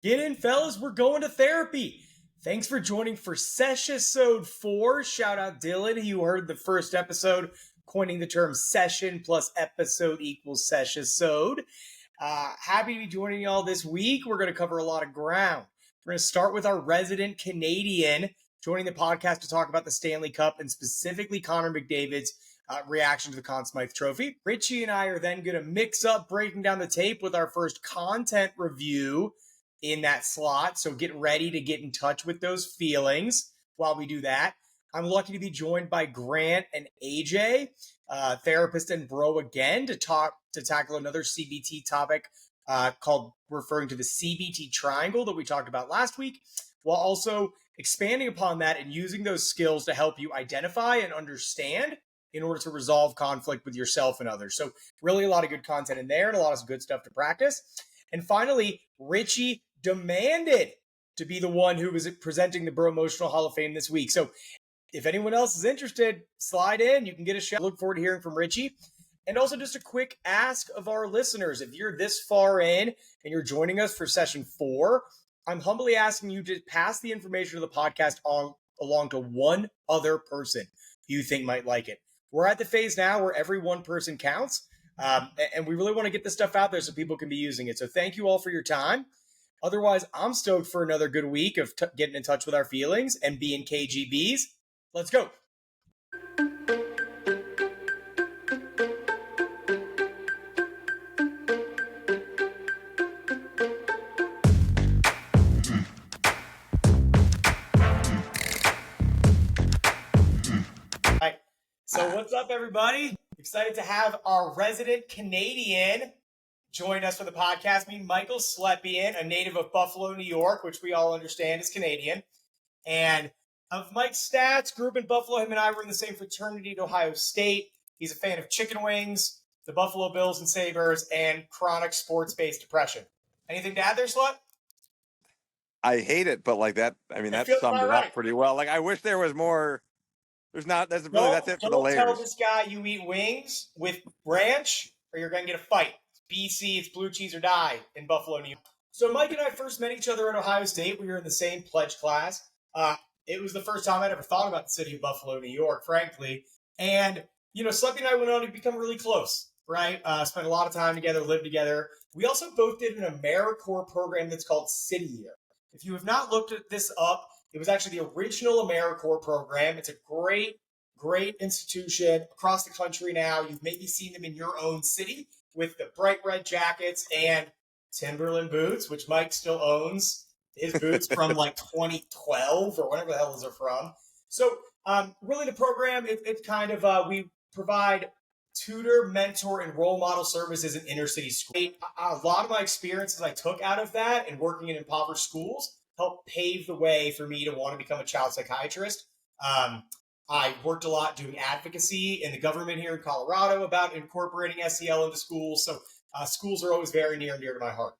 Get in, fellas. We're going to therapy. Thanks for joining for Session 4. Shout out Dylan. You heard the first episode coining the term session plus episode equals session. Happy to be joining y'all this week. We're going to cover a lot of ground. We're going to start with our resident Canadian joining the podcast to talk about the Stanley Cup and specifically Connor McDavid's reaction to the Conn Smythe Trophy. Richie and I are then going to mix up breaking down the tape with our first content review in that slot. So get ready to get in touch with those feelings while we do that. I'm lucky to be joined by Grant and AJ, therapist and bro again, to tackle another CBT topic called referring to the CBT triangle that we talked about last week, while also expanding upon that and using those skills to help you identify and understand in order to resolve conflict with yourself and others. So really a lot of good content in there and a lot of good stuff to practice. And finally, Richie demanded to be the one who was presenting the Bro Emotional Hall of Fame this week. So if anyone else is interested, slide in. You can get a shout. Look forward to hearing from Richie. And also just a quick ask of our listeners. If you're this far in and you're joining us for Session 4, I'm humbly asking you to pass the information of the podcast along to one other person you think might like it. We're at the phase now where every one person counts. And we really want to get this stuff out there so people can be using it. So thank you all for your time. Otherwise, I'm stoked for another good week of getting in touch with our feelings and being KGBs. Let's go. All right. So what's up, everybody? Excited to have our resident Canadian join us for the podcast. Me, Michael Slepian, a native of Buffalo, New York, which we all understand is Canadian. And of Mike's stats, grew up in Buffalo. Him and I were in the same fraternity at Ohio State. He's a fan of chicken wings, the Buffalo Bills and Sabres, and chronic sports-based depression. Anything to add there, Slut? I hate it, but like that, I mean, that summed it up pretty well. Like, I wish there was more. There's not. That's it for the layers. Don't tell this guy you eat wings with ranch, or you're going to get a fight. BC, it's blue cheese or die in Buffalo, New York. So Mike and I first met each other at Ohio State. We were in the same pledge class. It was the first time I'd ever thought about the city of Buffalo, New York, frankly. And, Slepian and I went on to become really close, right? Spent a lot of time together, lived together. We also both did an AmeriCorps program that's called City Year. If you have not looked at this up, it was actually the original AmeriCorps program. It's a great institution across the country now. You've maybe seen them in your own city with the bright red jackets and Timberland boots, which Mike still owns his boots from like 2012 or whatever the hell those are from. So really the program, it's kind of, we provide tutor, mentor, and role model services in inner city schools. A lot of my experiences I took out of that and working in impoverished schools helped pave the way for me to want to become a child psychiatrist. I worked a lot doing advocacy in the government here in Colorado about incorporating SEL into schools. So schools are always very near and dear to my heart.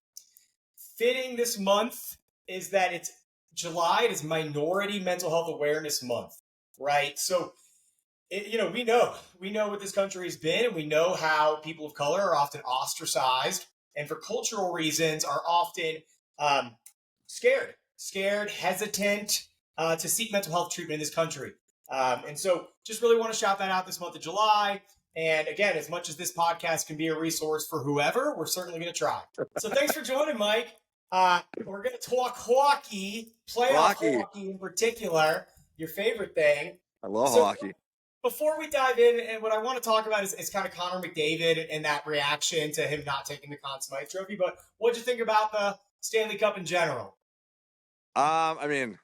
Fitting this month is that it's July. It is Minority Mental Health Awareness Month, right? So, we know what this country has been, and we know how people of color are often ostracized and for cultural reasons are often scared, hesitant to seek mental health treatment in this country. And so just really want to shout that out this month of July. And again, as much as this podcast can be a resource for whoever, we're certainly going to try. So thanks for joining, Mike. We're going to talk hockey, playoff hockey in particular, your favorite thing. I love hockey. Before we dive in, and what I want to talk about is kind of Connor McDavid and that reaction to him not taking the Conn Smythe Trophy. But what'd you think about the Stanley Cup in general? I mean,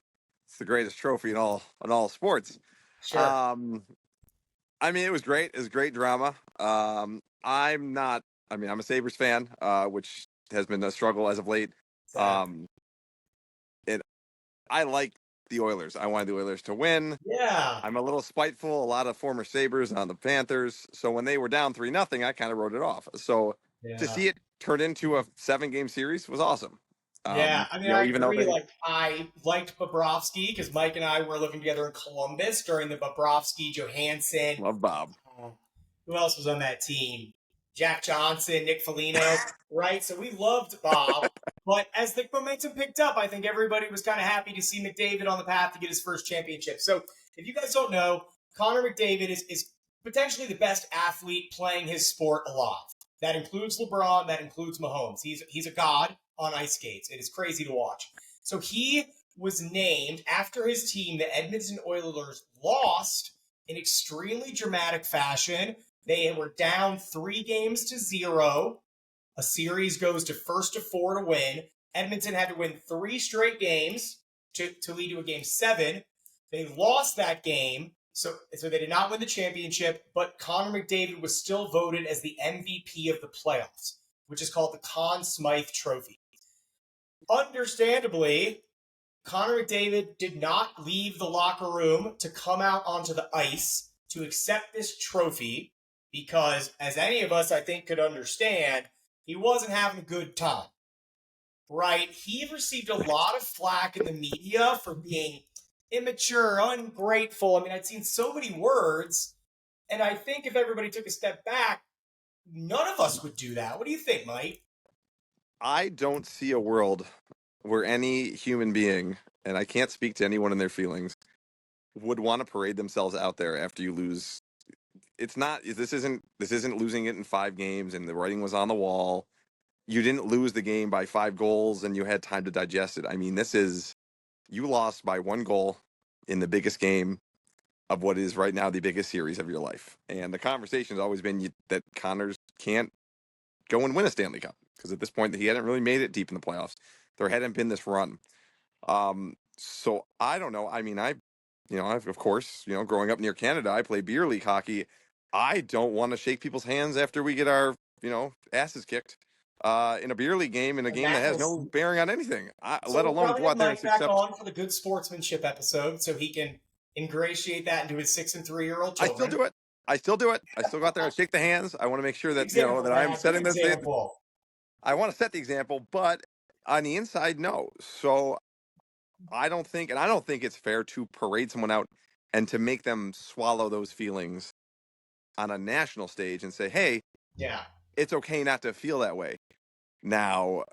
it's the greatest trophy in all sports. Sure. I mean, it was great. It was great drama. I'm a Sabres fan, which has been a struggle as of late. I like the Oilers. I wanted the Oilers to win. Yeah. I'm a little spiteful. A lot of former Sabres on the Panthers. So when they were down 3-0, I kind of wrote it off. So to see it turn into a 7-game series was awesome. I agree. I liked Bobrovsky because Mike and I were living together in Columbus during the Bobrovsky, Johansson. Love Bob. Who else was on that team? Jack Johnson, Nick Foligno, right? So we loved Bob. But as the momentum picked up, I think everybody was kind of happy to see McDavid on the path to get his first championship. So if you guys don't know, Connor McDavid is potentially the best athlete playing his sport alive. That includes LeBron. That includes Mahomes. He's a god on ice skates. It is crazy to watch. So he was named after his team, the Edmonton Oilers, lost in extremely dramatic fashion. They were down 3-0. A series goes to 1-4 to win. Edmonton had to win 3 straight games to lead to a game 7. They lost that game, so they did not win the championship, but Connor McDavid was still voted as the MVP of the playoffs, which is called the Conn Smythe Trophy. Understandably, Connor McDavid did not leave the locker room to come out onto the ice to accept this trophy because, as any of us, I think, could understand, he wasn't having a good time, right? He received a lot of flack in the media for being immature, ungrateful. I mean, I'd seen so many words, and I think if everybody took a step back, none of us would do that. What do you think, Mike? I don't see a world where any human being, and I can't speak to anyone in their feelings, would want to parade themselves out there after you lose. This isn't losing it in 5 games and the writing was on the wall. You didn't lose the game by 5 goals and you had time to digest it. I mean, you lost by 1 goal in the biggest game of what is right now the biggest series of your life. And the conversation has always been that Connors can't go and win a Stanley Cup because at this point he hadn't really made it deep in the playoffs. There hadn't been this run. So I don't know. I mean, I've of course, growing up near Canada, I play beer league hockey. I don't want to shake people's hands after we get our, asses kicked in a beer league game, in a game that has no bearing on anything, let alone go out there and back on for the good sportsmanship episode so he can ingratiate that into his 6 and 3-year-old children. I still do it. I still go out there and shake the hands. I want to make sure that, that I'm setting this example. I want to set the example, but on the inside, no. So I don't think it's fair to parade someone out and to make them swallow those feelings on a national stage and say, hey, it's okay not to feel that way. Now,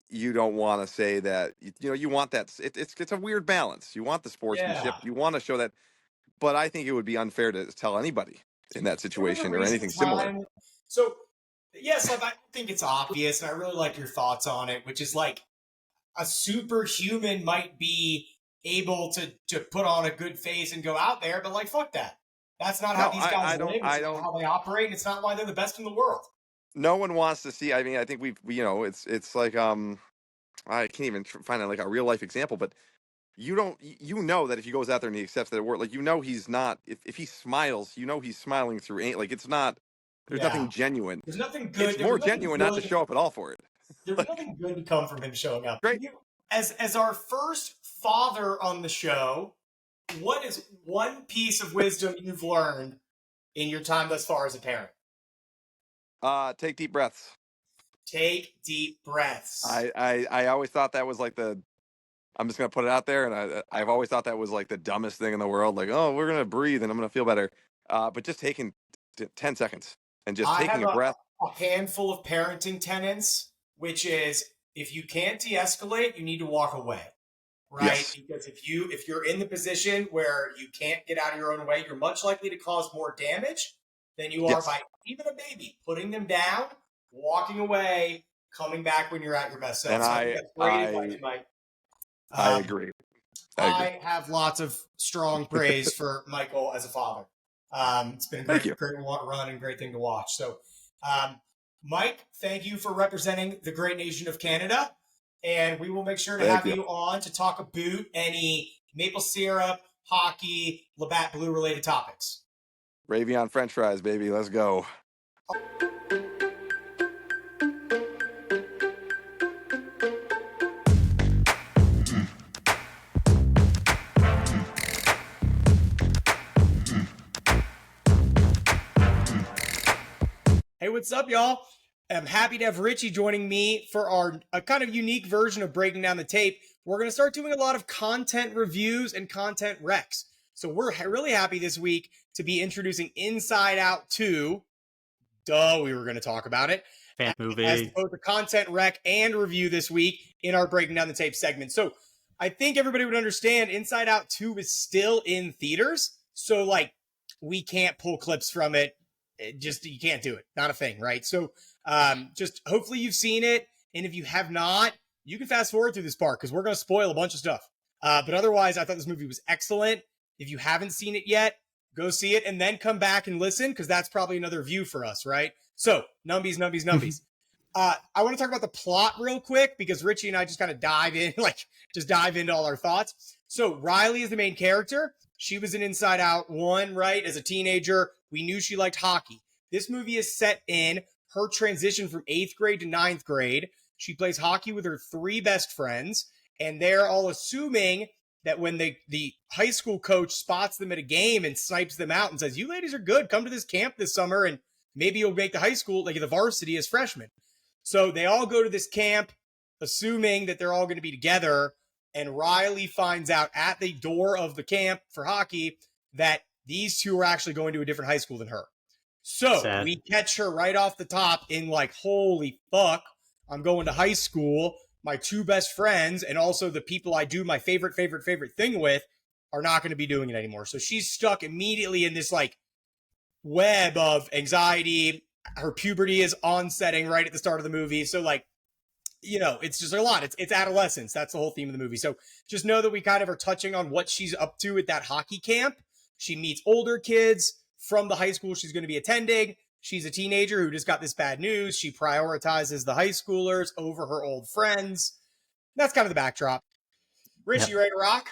you don't want to say that, you want that. It's a weird balance. You want the sportsmanship. You want to show that. But I think it would be unfair to tell anybody in that situation or anything similar. So, yes, I think it's obvious, and I really like your thoughts on it, which is like a superhuman might be able to put on a good face and go out there, but like, fuck that. That's not how these guys live. It's not how they operate. It's not why they're the best in the world. No one wants to see. I mean, I think it's like I can't even find like a real life example, but you that if he goes out there and he accepts that word, like he's not. If he smiles, he's smiling through. Like it's not. There's nothing genuine. There's nothing good. It's more genuine not to show up at all for it. There's nothing good to come from him showing up. Great. As our first father on the show, what is one piece of wisdom you've learned in your time thus far as a parent? Take deep breaths. Take deep breaths. I always thought that was like I'm just gonna put it out there, and I've always thought that was like the dumbest thing in the world. Like, oh, we're gonna breathe and I'm gonna feel better. But just taking 10 seconds and just taking a breath. A handful of parenting tenets, which is if you can't de-escalate, you need to walk away. Right? Yes. Because if you're in the position where you can't get out of your own way, you're much likely to cause more damage than you are by even a baby, putting them down, walking away, coming back when you're at your best self. And so I think that's great advice, Mike. I agree. I have lots of strong praise for Michael as a father. It's been a great run and great thing to watch. So, Mike, thank you for representing the great nation of Canada. And we will make sure to have you on to talk about any maple syrup, hockey, Labatt Blue related topics. Ravion French fries, baby. Let's go. Hey, what's up, y'all? I'm happy to have Richie joining me for a kind of unique version of breaking down the tape. We're going to start doing a lot of content reviews and content recs. So we're really happy this week to be introducing Inside Out 2. We were going to talk about it. fan movie. As both the content rec and review this week in our Breaking Down the Tape segment. So I think everybody would understand Inside Out 2 is still in theaters. So like we can't pull clips from it. You can't do it. Not a thing, right? So just hopefully you've seen it. And if you have not, you can fast forward through this part because we're going to spoil a bunch of stuff. But otherwise, I thought this movie was excellent. If you haven't seen it yet, go see it and then come back and listen because that's probably another view for us, right? So, numbies. I want to talk about the plot real quick because Richie and I just kind of dive into all our thoughts. So, Riley is the main character. She was in Inside Out 1, right? As a teenager, we knew she liked hockey. This movie is set in her transition from 8th grade to 9th grade. She plays hockey with her 3 best friends, and they're all assuming that when the high school coach spots them at a game and snipes them out and says, you ladies are good, come to this camp this summer, and maybe you'll make the high school, like the varsity as freshmen. So they all go to this camp, assuming that they're all going to be together, and Riley finds out at the door of the camp for hockey that these 2 are actually going to a different high school than her. So Sad. We catch her right off the top in like, holy fuck, I'm going to high school. My 2 best friends and also the people I do my favorite thing with are not going to be doing it anymore. So she's stuck immediately in this like web of anxiety. Her puberty is onsetting right at the start of the movie. So like, it's just a lot. It's adolescence. That's the whole theme of the movie. So just know that we kind of are touching on what she's up to at that hockey camp. She meets older kids from the high school she's going to be attending. She's a teenager who just got this bad news. She prioritizes the high schoolers over her old friends. That's kind of the backdrop. Rich, You ready to rock?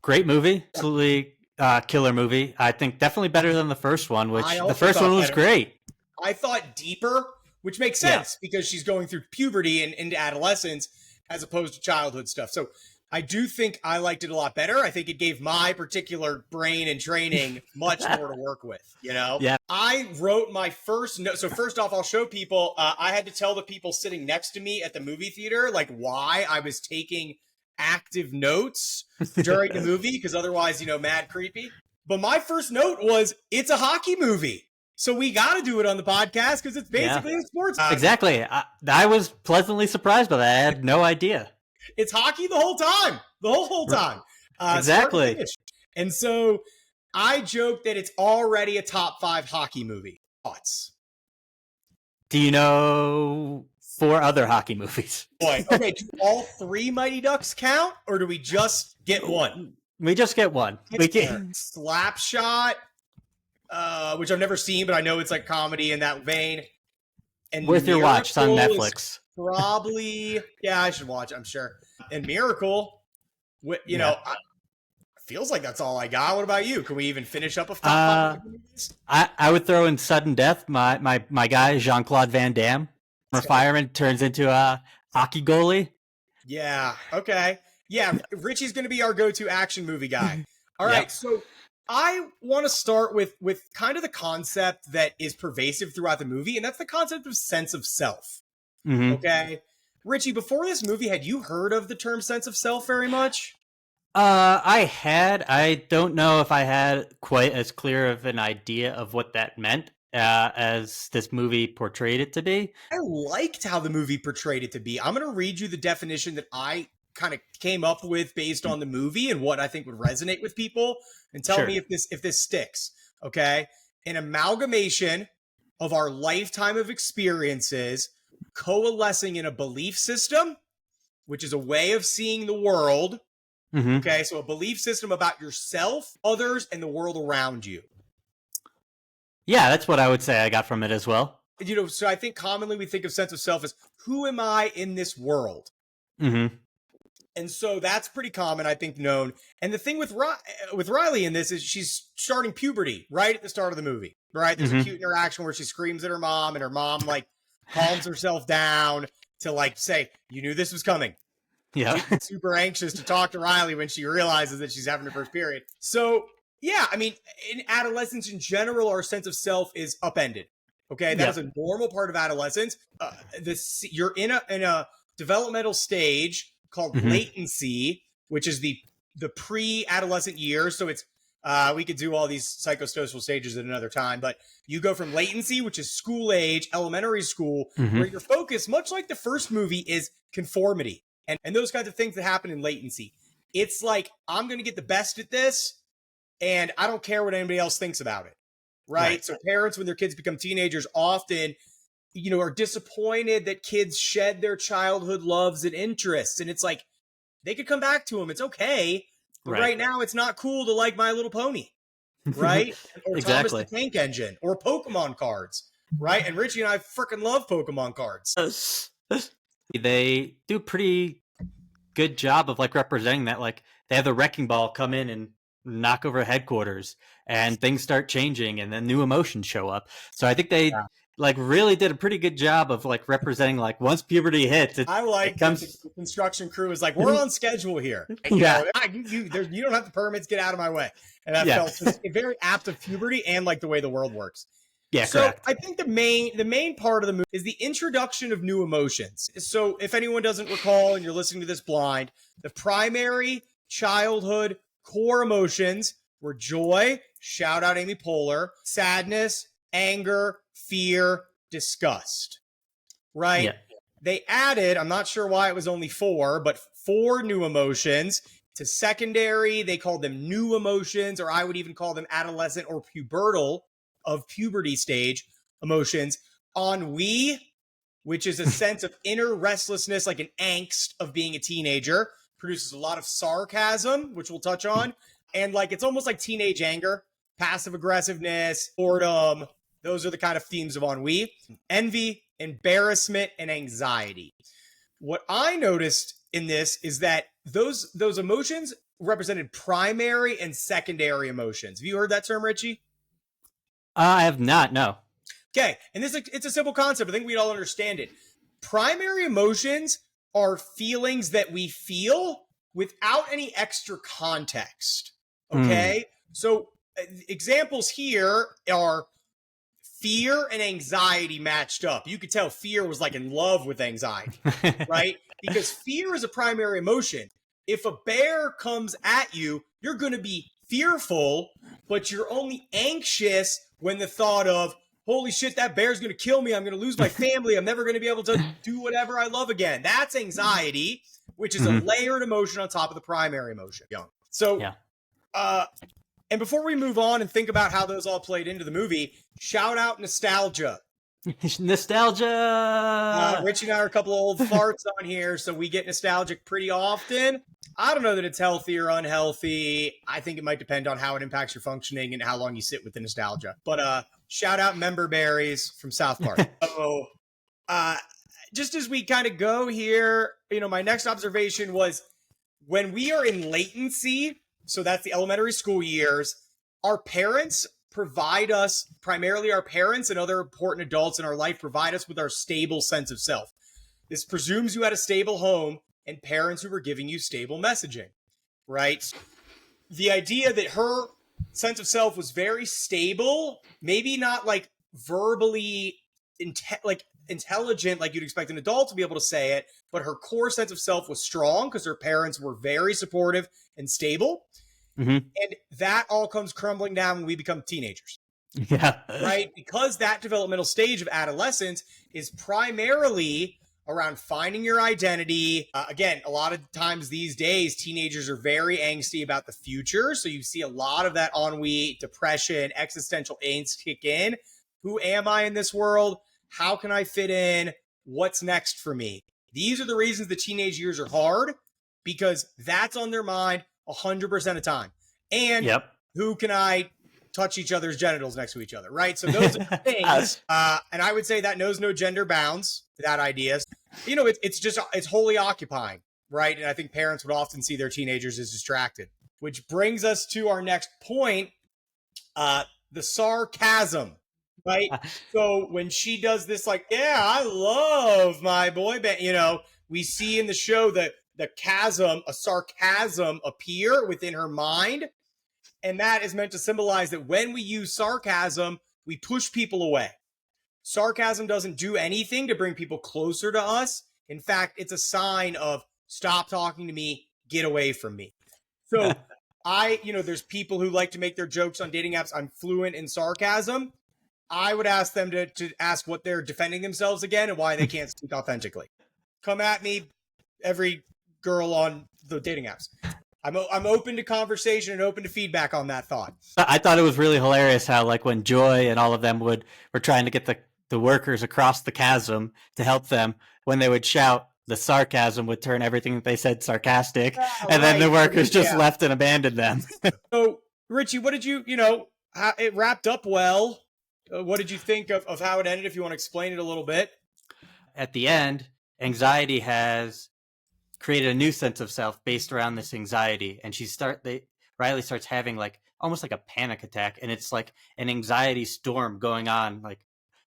Great movie. Absolutely killer movie. I think definitely better than the first one, which the first one was great. I thought deeper, which makes sense because she's going through puberty and into adolescence as opposed to childhood stuff. So I do think I liked it a lot better. I think it gave my particular brain and training much more to work with, Yeah. I wrote my first note. So first off, I'll show people, I had to tell the people sitting next to me at the movie theater, like why I was taking active notes during the movie, because otherwise, mad creepy. But my first note was, it's a hockey movie. So we got to do it on the podcast because it's basically a sports movie. Exactly. I was pleasantly surprised by that. I had no idea. It's hockey the whole time. The whole time. Exactly. And so I joke that it's already a top 5 hockey movie. Thoughts? Do you know 4 other hockey movies? Boy, okay, do all 3 Mighty Ducks count, or do we just get one? We just get one. We can Slapshot, which I've never seen, but I know it's like comedy in that vein. And worth your watch. It's on Netflix. Probably, yeah, I should watch it, I'm sure. And Miracle, feels like that's all I got. What about you? Can we even finish up a top 5 movies? I would throw in Sudden Death. My guy, Jean-Claude Van Damme, from fireman, turns into a hockey goalie. Yeah, okay. Yeah, Richie's going to be our go-to action movie guy. All right, so I want to start with kind of the concept that is pervasive throughout the movie, and that's the concept of sense of self. Mm-hmm. Okay. Richie, before this movie, had you heard of the term sense of self very much? I had. I don't know if I had quite as clear of an idea of what that meant as this movie portrayed it to be. I liked how the movie portrayed it to be. I'm going to read you the definition that I kind of came up with based on the movie and what I think would resonate with people, and tell me if this sticks. Okay. An amalgamation of our lifetime of experiences coalescing in a belief system, which is a way of seeing the world. Mm-hmm. Okay, so a belief system about yourself, others, and the world around you. Yeah, that's what I would say I got from it as well. So I think commonly we think of sense of self as, who am I in this world? Mm-hmm. And so that's pretty common, I think, known. And the thing with Riley in this is she's starting puberty right at the start of the movie, right? There's a cute interaction where she screams at her mom, and her mom calms herself down to say, you knew this was coming. Yeah. She's super anxious to talk to Riley when she realizes that she's having her first period. So, yeah, I mean, in adolescence in general, our sense of self is upended. Okay, that is a normal part of adolescence. You're in a developmental stage called latency, which is the pre-adolescent years. So it's We could do all these psychosocial stages at another time, but you go from latency, which is school age, elementary school, where your focus, much like the first movie, is conformity and those kinds of things that happen in latency. It's like, I'm going to get the best at this, and I don't care what anybody else thinks about it, right? So parents, when their kids become teenagers, often, are disappointed that kids shed their childhood loves and interests. And it's like, they could come back to them. It's okay. But right now, it's not cool to like My Little Pony, right? Or Exactly. Thomas the Tank Engine, or Pokemon cards, right? And Richie and I freaking love Pokemon cards. They do a pretty good job of like representing that. Like, they have the wrecking ball come in and knock over headquarters, and things start changing, and then new emotions show up. So I think they like really did a pretty good job of like representing like once puberty hits. I like the construction crew is like, we're on schedule here. You don't have the permits, get out of my way. And that felt just very apt of puberty and like the way the world works. Yeah, so correct. I think the main part of the movie is the introduction of new emotions. So if anyone doesn't recall and you're listening to this blind, the primary childhood core emotions were joy, shout out Amy Poehler, sadness, anger, fear, disgust, right? Yeah. They added, I'm not sure why it was only 4, but 4 new emotions to secondary. They called them new emotions, or I would even call them adolescent or pubertal of puberty stage emotions. Ennui, which is a sense of inner restlessness, like an angst of being a teenager, produces a lot of sarcasm, which we'll touch on. And like, it's almost like teenage anger, passive aggressiveness, boredom. Those are the kind of themes of ennui. Envy, embarrassment, and anxiety. What I noticed in this is that those emotions represented primary and secondary emotions. Have you heard that term, Richie? I have not, no. Okay, and it's a simple concept. I think we'd all understand it. Primary emotions are feelings that we feel without any extra context. Okay? So examples here are fear and anxiety matched up. You could tell fear was like in love with anxiety, right? Because fear is a primary emotion. If a bear comes at you, you're going to be fearful, but you're only anxious when the thought of, holy shit, that bear's going to kill me. I'm going to lose my family. I'm never going to be able to do whatever I love again. That's anxiety, which is a layered emotion on top of the primary emotion. So, and before we move on and think about how those all played into the movie, shout out nostalgia. Nostalgia! Richie and I are a couple of old farts on here, so we get nostalgic pretty often. I don't know that it's healthy or unhealthy. I think it might depend on how it impacts your functioning and how long you sit with the nostalgia. But shout out Member Berries from South Park. So just as we kind of go here, my next observation was when we are in latency, so that's the elementary school years, our parents provide us, primarily our parents and other important adults in our life, provide us with our stable sense of self. This presumes you had a stable home and parents who were giving you stable messaging, right? The idea that her sense of self was very stable, maybe not like verbally intelligent like you'd expect an adult to be able to say it, but her core sense of self was strong because her parents were very supportive and stable. And that all comes crumbling down when we become teenagers. Yeah. Right? Because that developmental stage of adolescence is primarily around finding your identity. Again, a lot of times these days, teenagers are very angsty about the future. So you see a lot of that ennui, depression, existential angst kick in. Who am I in this world? How can I fit in? What's next for me? These are the reasons the teenage years are hard, because that's on their mind 100% of the time. And who can I touch each other's genitals next to each other, right? So those are things. And I would say that knows no gender bounds, that idea. It's wholly occupying, right? And I think parents would often see their teenagers as distracted, which brings us to our next point, the sarcasm, right? So when she does this, like, yeah, I love my boy band, we see in the show that a sarcasm appear within her mind. And that is meant to symbolize that when we use sarcasm, we push people away. Sarcasm doesn't do anything to bring people closer to us. In fact, it's a sign of stop talking to me, get away from me. So there's people who like to make their jokes on dating apps. I'm fluent in sarcasm. I would ask them to ask what they're defending themselves again and why they can't speak authentically. Come at me, every girl on the dating apps. I'm open to conversation and open to feedback on that thought. I thought it was really hilarious how, like, when Joy and all of them were trying to get the workers across the chasm to help them, when they would shout, the sarcasm would turn everything that they said sarcastic, and then the workers just left and abandoned them. So, Richie, what did it wrapped up well. What did you think of how it ended, if you want to explain it a little bit? At the end, anxiety has created a new sense of self based around this anxiety, and Riley starts having like almost like a panic attack, and it's like an anxiety storm going on like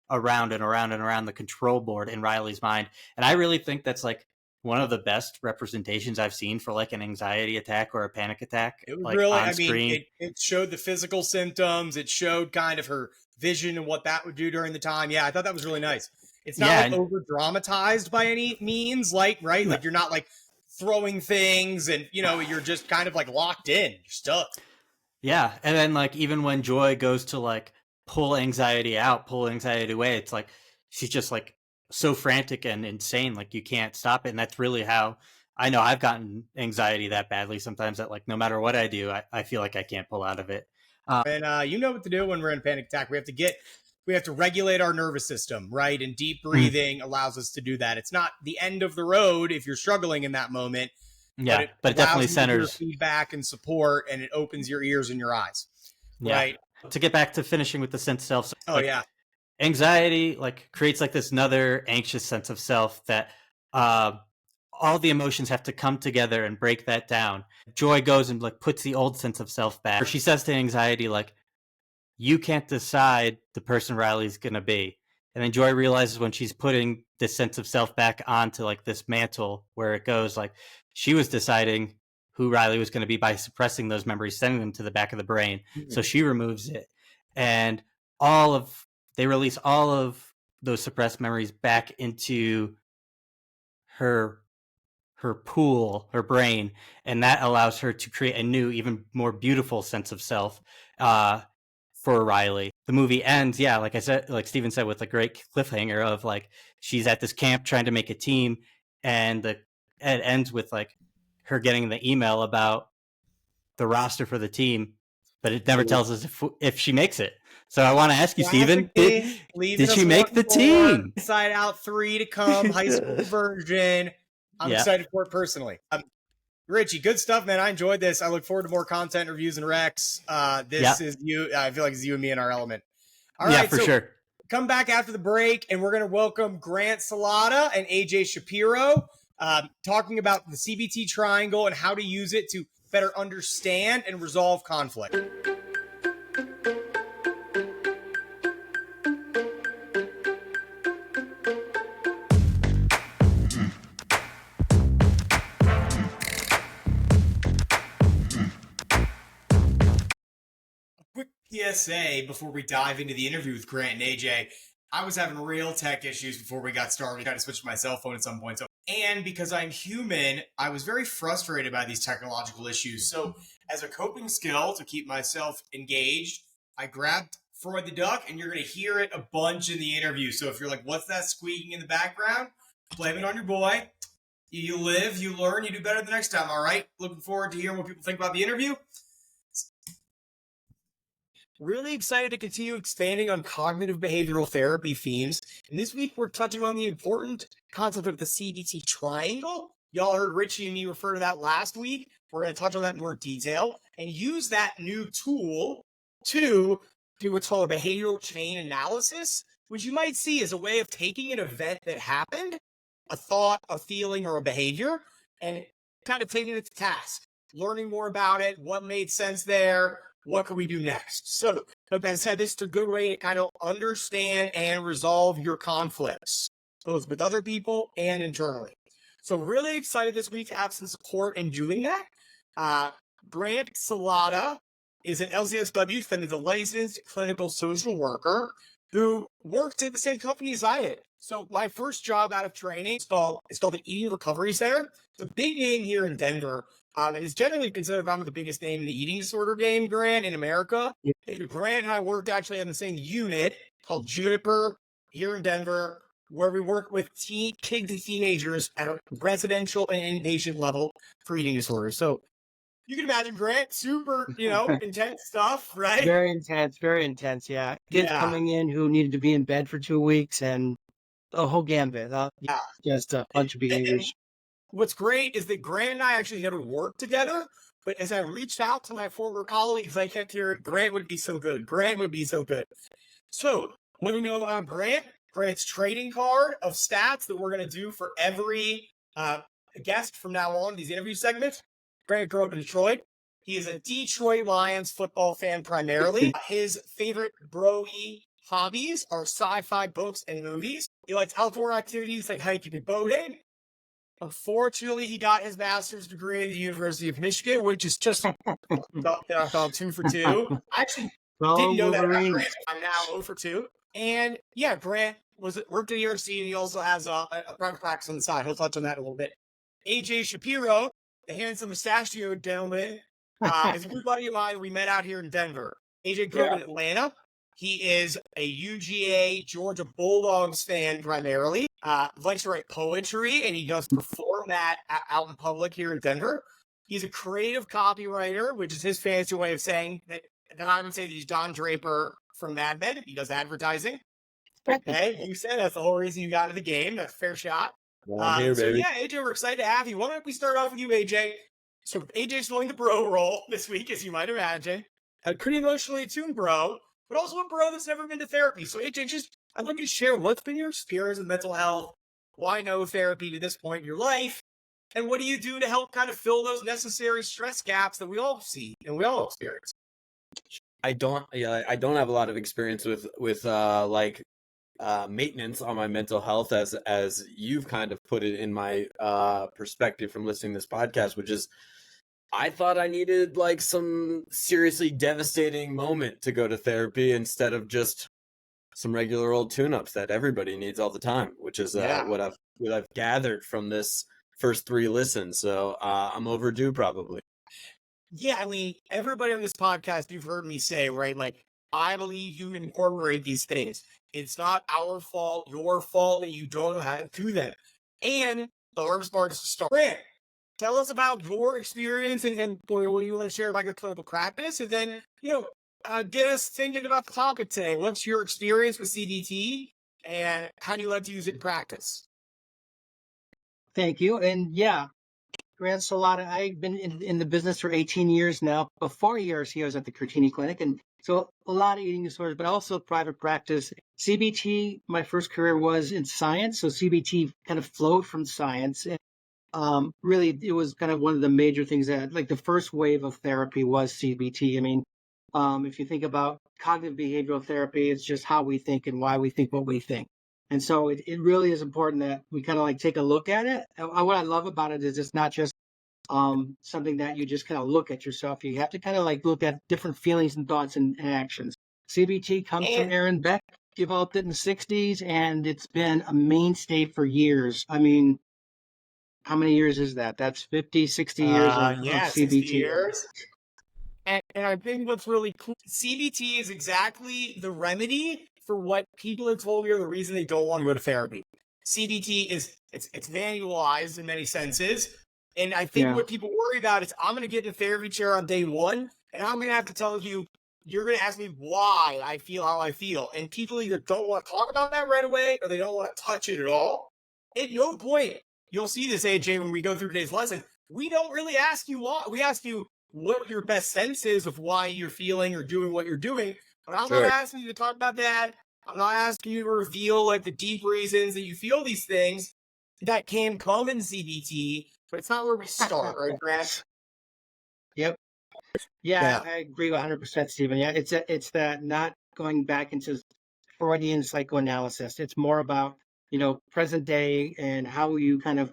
around and around and around the control board in Riley's mind. And I really think that's like one of the best representations I've seen for like an anxiety attack or a panic attack. It was like, really, on screen. It showed the physical symptoms. It showed kind of her vision and what that would do during the time. Yeah, I thought that was really nice. It's not like over dramatized by any means, right? Like you're not like throwing things and, you're just kind of like locked in. You're stuck. Yeah. And then like, even when Joy goes to like pull anxiety away, it's like, she's just like so frantic and insane. Like you can't stop it. And that's really how I know I've gotten anxiety that badly sometimes that like, no matter what I do, I feel like I can't pull out of it. And you know what to do when we're in a panic attack. We have to regulate our nervous system, right? And deep breathing allows us to do that. It's not the end of the road if you're struggling in that moment. Yeah, but it definitely centers feedback and support, and it opens your ears and your eyes. Yeah. Right. To get back to finishing with the sense of self. Yeah. Anxiety like creates like this another anxious sense of self that all the emotions have to come together and break that down. Joy goes and like puts the old sense of self back. She says to anxiety, like, you can't decide the person Riley's going to be. And then Joy realizes when she's putting this sense of self back onto like this mantle where it goes, like she was deciding who Riley was going to be by suppressing those memories, sending them to the back of the brain. Mm-hmm. So she removes it. And they release all of those suppressed memories back into her pool, her brain. And that allows her to create a new, even more beautiful sense of self, for Riley. The movie ends, like I said, like Steven said, with a great cliffhanger of like she's at this camp trying to make a team, and it ends with like her getting the email about the roster for the team, but it never tells us if she makes it. So I want to ask you, Steven, did she make the team? Side out 3 to come, high school version. I'm excited for it personally. Richie, good stuff, man. I enjoyed this. I look forward to more content, reviews, and recs. This is you. I feel like it's you and me in our element. All right, for sure. Come back after the break, and we're going to welcome Grant Salada and AJ Shapiro, talking about the CBT triangle and how to use it to better understand and resolve conflict. PSA before we dive into the interview with Grant and AJ. I was having real tech issues before we got started. I tried to switch to my cell phone at some point. And because I'm human, I was very frustrated by these technological issues. So as a coping skill to keep myself engaged, I grabbed Freud the Duck, and you're going to hear it a bunch in the interview. So if you're like, what's that squeaking in the background? Blame it on your boy. You live, you learn, you do better the next time, all right? Looking forward to hearing what people think about the interview. Really excited to continue expanding on cognitive behavioral therapy themes. And this week, we're touching on the important concept of the CBT triangle. Y'all heard Richie and me refer to that last week. We're going to touch on that in more detail and use that new tool to do what's called a behavioral chain analysis, which you might see as a way of taking an event that happened, a thought, a feeling, or a behavior, and kind of taking it to task, learning more about it, what made sense there, what can we do next? So, like I said, this is a good way to kind of understand and resolve your conflicts, both with other people and internally. So really excited this week to have some support in doing that. Grant Salada is an LCSW and is a licensed clinical social worker who worked at the same company as I did. So my first job out of training is called the Eating Recovery Center. It's a big game here in Denver. It's generally considered one of the biggest name in the eating disorder game, Grant, in America. Yeah. Grant and I worked actually on the same unit called Juniper here in Denver, where we work with kids and teenagers at a residential and inpatient level for eating disorders. So you can imagine, Grant, super, intense stuff, right? Very intense, yeah. Kids coming in who needed to be in bed for 2 weeks and the whole gambit. Yeah. Just a bunch of behaviors. What's great is that Grant and I actually never worked together, but as I reached out to my former colleagues, I kept hearing, Grant would be so good. Grant would be so good. So, what do we know about Grant? Grant's trading card of stats that we're going to do for every guest from now on, these interview segments. Grant grew up in Detroit. He is a Detroit Lions football fan primarily. His favorite bro-y hobbies are sci-fi books and movies. He likes outdoor activities like hiking and boating. Unfortunately, he got his master's degree at the University of Michigan, which is just 2 for 2. I actually didn't know that about Grant. I'm now 0 for 2. And yeah, Grant worked at the university, and he also has a private practice on the side. He'll touch on that a little bit. AJ Shapiro, the handsome mustachioed gentleman, is a good buddy of mine. We met out here in Denver. AJ grew up in Atlanta. He is a UGA Georgia Bulldogs fan primarily. Likes to write poetry, and he does perform that out in public here in Denver. He's a creative copywriter, which is his fancy way of saying that. I would say that he's Don Draper from Mad Men. He does advertising. Okay, you said that's the whole reason you got into the game. That's a fair shot. I'm here, baby. Yeah, AJ, we're excited to have you. Why don't we start off with you, AJ? So AJ's filling the bro role this week, as you might imagine. A pretty emotionally attuned bro, but also a bro that's never been to therapy. So AJ, I'd like you to share what's been your experience with mental health, why no therapy to this point in your life, and what do you do to help kind of fill those necessary stress gaps that we all see and we all experience? I don't have a lot of experience with maintenance on my mental health as you've kind of put it in my perspective from listening to this podcast, which is I thought I needed like some seriously devastating moment to go to therapy instead of just some regular old tune-ups that everybody needs all the time, which is what I've gathered from this first 3 listens. So I'm overdue probably. Yeah, I mean, everybody on this podcast, you've heard me say, right? Like, I believe you incorporate these things. It's not our fault, your fault that you don't know how to do them. And the hardest part is to start. Grant, tell us about your experience and what you want to share about your clinical practice, and then, get us thinking about the topic today. What's your experience with CBT, and how do you like to use it in practice? Thank you. And yeah, Grant Salada, I've been in the business for 18 years now. Before years, he was at the Curtini Clinic. And so a lot of eating disorders, but also private practice. CBT, my first career was in science. So CBT kind of flowed from science. And really, it was kind of one of the major things that, like, the first wave of therapy was CBT. I mean, if you think about cognitive behavioral therapy, it's just how we think and why we think what we think. And so it really is important that we kind of like take a look at it. And what I love about it is it's not just something that you just kind of look at yourself. You have to kind of like look at different feelings and thoughts and actions. CBT comes from Aaron Beck, developed it in the 60s, and it's been a mainstay for years. I mean, how many years is that? That's 50, 60 years of CBT. 60 years. And I think what's really cool, CBT is exactly the remedy for what people have told me are the reason they don't want to go to therapy. CBT it's manualized in many senses. And I think what people worry about is I'm going to get in a therapy chair on day 1, and I'm going to have to tell you, you're going to ask me why I feel how I feel. And people either don't want to talk about that right away, or they don't want to touch it at all. At no point, you'll see this, AJ, when we go through today's lesson, we don't really ask you why. We ask you what your best sense is of why you're feeling or doing what you're doing. But I'm not asking you to talk about that. I'm not asking you to reveal like the deep reasons that you feel these things that can come in CBT, but it's not where we start, right, Grant? Yep. Yeah, I agree 100%, Stephen. Yeah, it's that not going back into Freudian psychoanalysis. It's more about, present day and how you kind of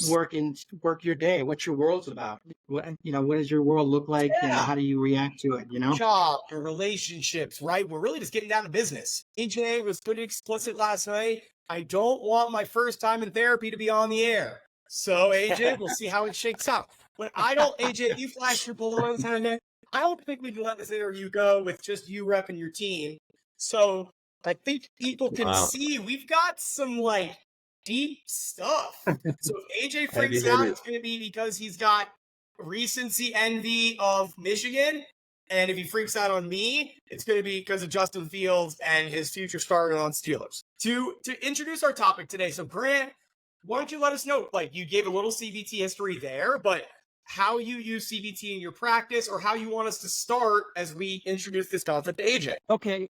work your day. What's your world's about? What does your world look like? Yeah. How do you react to it? Job and relationships, right? We're really just getting down to business. AJ was pretty explicit last night. I don't want my first time in therapy to be on the air. So, AJ, we'll see how it shakes out. But AJ, you flash your balloons, honey. I don't think we can let this interview go with just you repping your team. So, I think people can see we've got some, deep stuff. So, if AJ freaks out, it's going to be because he's got recency envy of Michigan. And if he freaks out on me, it's going to be because of Justin Fields and his future starting on Steelers. To introduce our topic today, so Grant, why don't you let us know, you gave a little CBT history there, but how you use CBT in your practice or how you want us to start as we introduce this concept to AJ. Okay.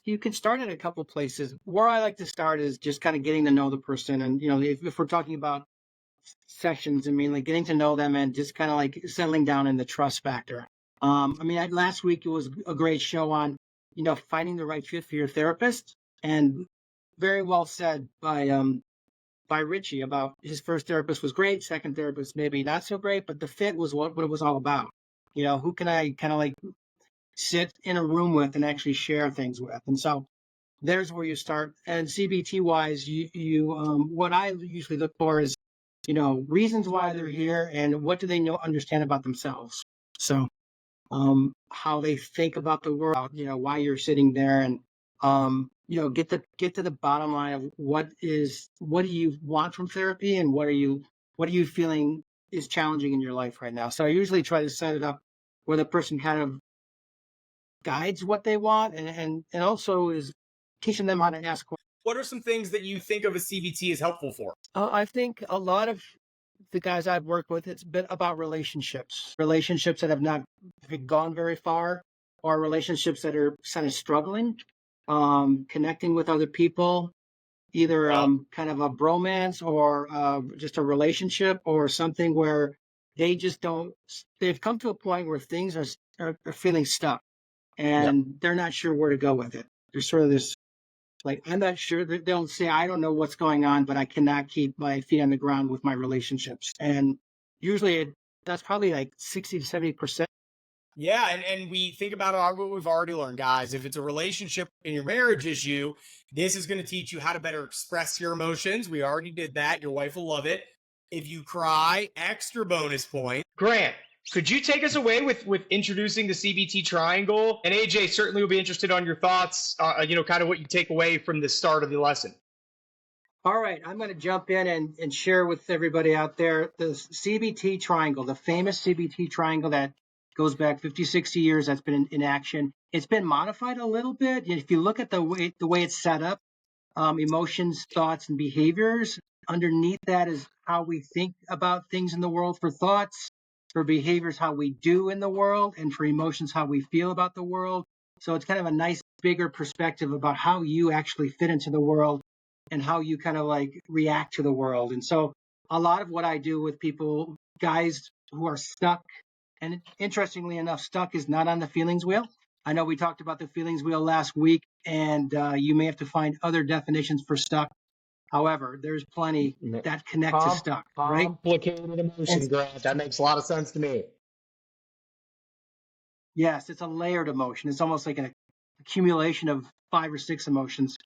You can start at a couple places. Where I like to start is just kind of getting to know the person. And, if we're talking about sessions, getting to know them and just kind of settling down in the trust factor. Last week it was a great show on, finding the right fit for your therapist, and very well said by Richie about his first therapist was great, second therapist maybe not so great, but the fit was what it was all about. Who can I kind of sit in a room with and actually share things with? And so there's where you start. And CBT wise, what I usually look for is, reasons why they're here and what do they understand about themselves. So, how they think about the world, why you're sitting there, and, get to the bottom line of what do you want from therapy, and what are you feeling is challenging in your life right now. So I usually try to set it up where the person kind of guides what they want and also is teaching them how to ask questions. What are some things that you think of as CBT is helpful for? I think a lot of the guys I've worked with, it's been about relationships that have not gone very far, or relationships that are kind of struggling, connecting with other people, either kind of a bromance or just a relationship or something where they've come to a point where things are feeling stuck and they're not sure where to go with it. There's sort of this, I'm not sure. They'll say, I don't know what's going on, but I cannot keep my feet on the ground with my relationships. And usually that's probably 60 to 70%. Yeah, and we think about what we've already learned, guys. If it's a relationship in your marriage issue, this is going to teach you how to better express your emotions. We already did that. Your wife will love it. If you cry, extra bonus point. Grant, could you take us away with introducing the CBT triangle? And AJ certainly will be interested on your thoughts, kind of what you take away from the start of the lesson. All right, I'm going to jump in and share with everybody out there the CBT triangle, the famous CBT triangle that goes back 50, 60 years that's been in action. It's been modified a little bit. If you look at the way it's set up, emotions, thoughts, and behaviors, underneath that is how we think about things in the world. For thoughts, for behaviors, how we do in the world, and for emotions, how we feel about the world. So it's kind of a nice, bigger perspective about how you actually fit into the world and how you kind of react to the world. And so a lot of what I do with people, guys who are stuck, and interestingly enough, stuck is not on the feelings wheel. I know we talked about the feelings wheel last week, and you may have to find other definitions for stuck. However, there's plenty that connect to stuck, right? Complicated emotions, Grant. That makes a lot of sense to me. Yes, it's a layered emotion. It's almost like an accumulation of 5 or 6 emotions.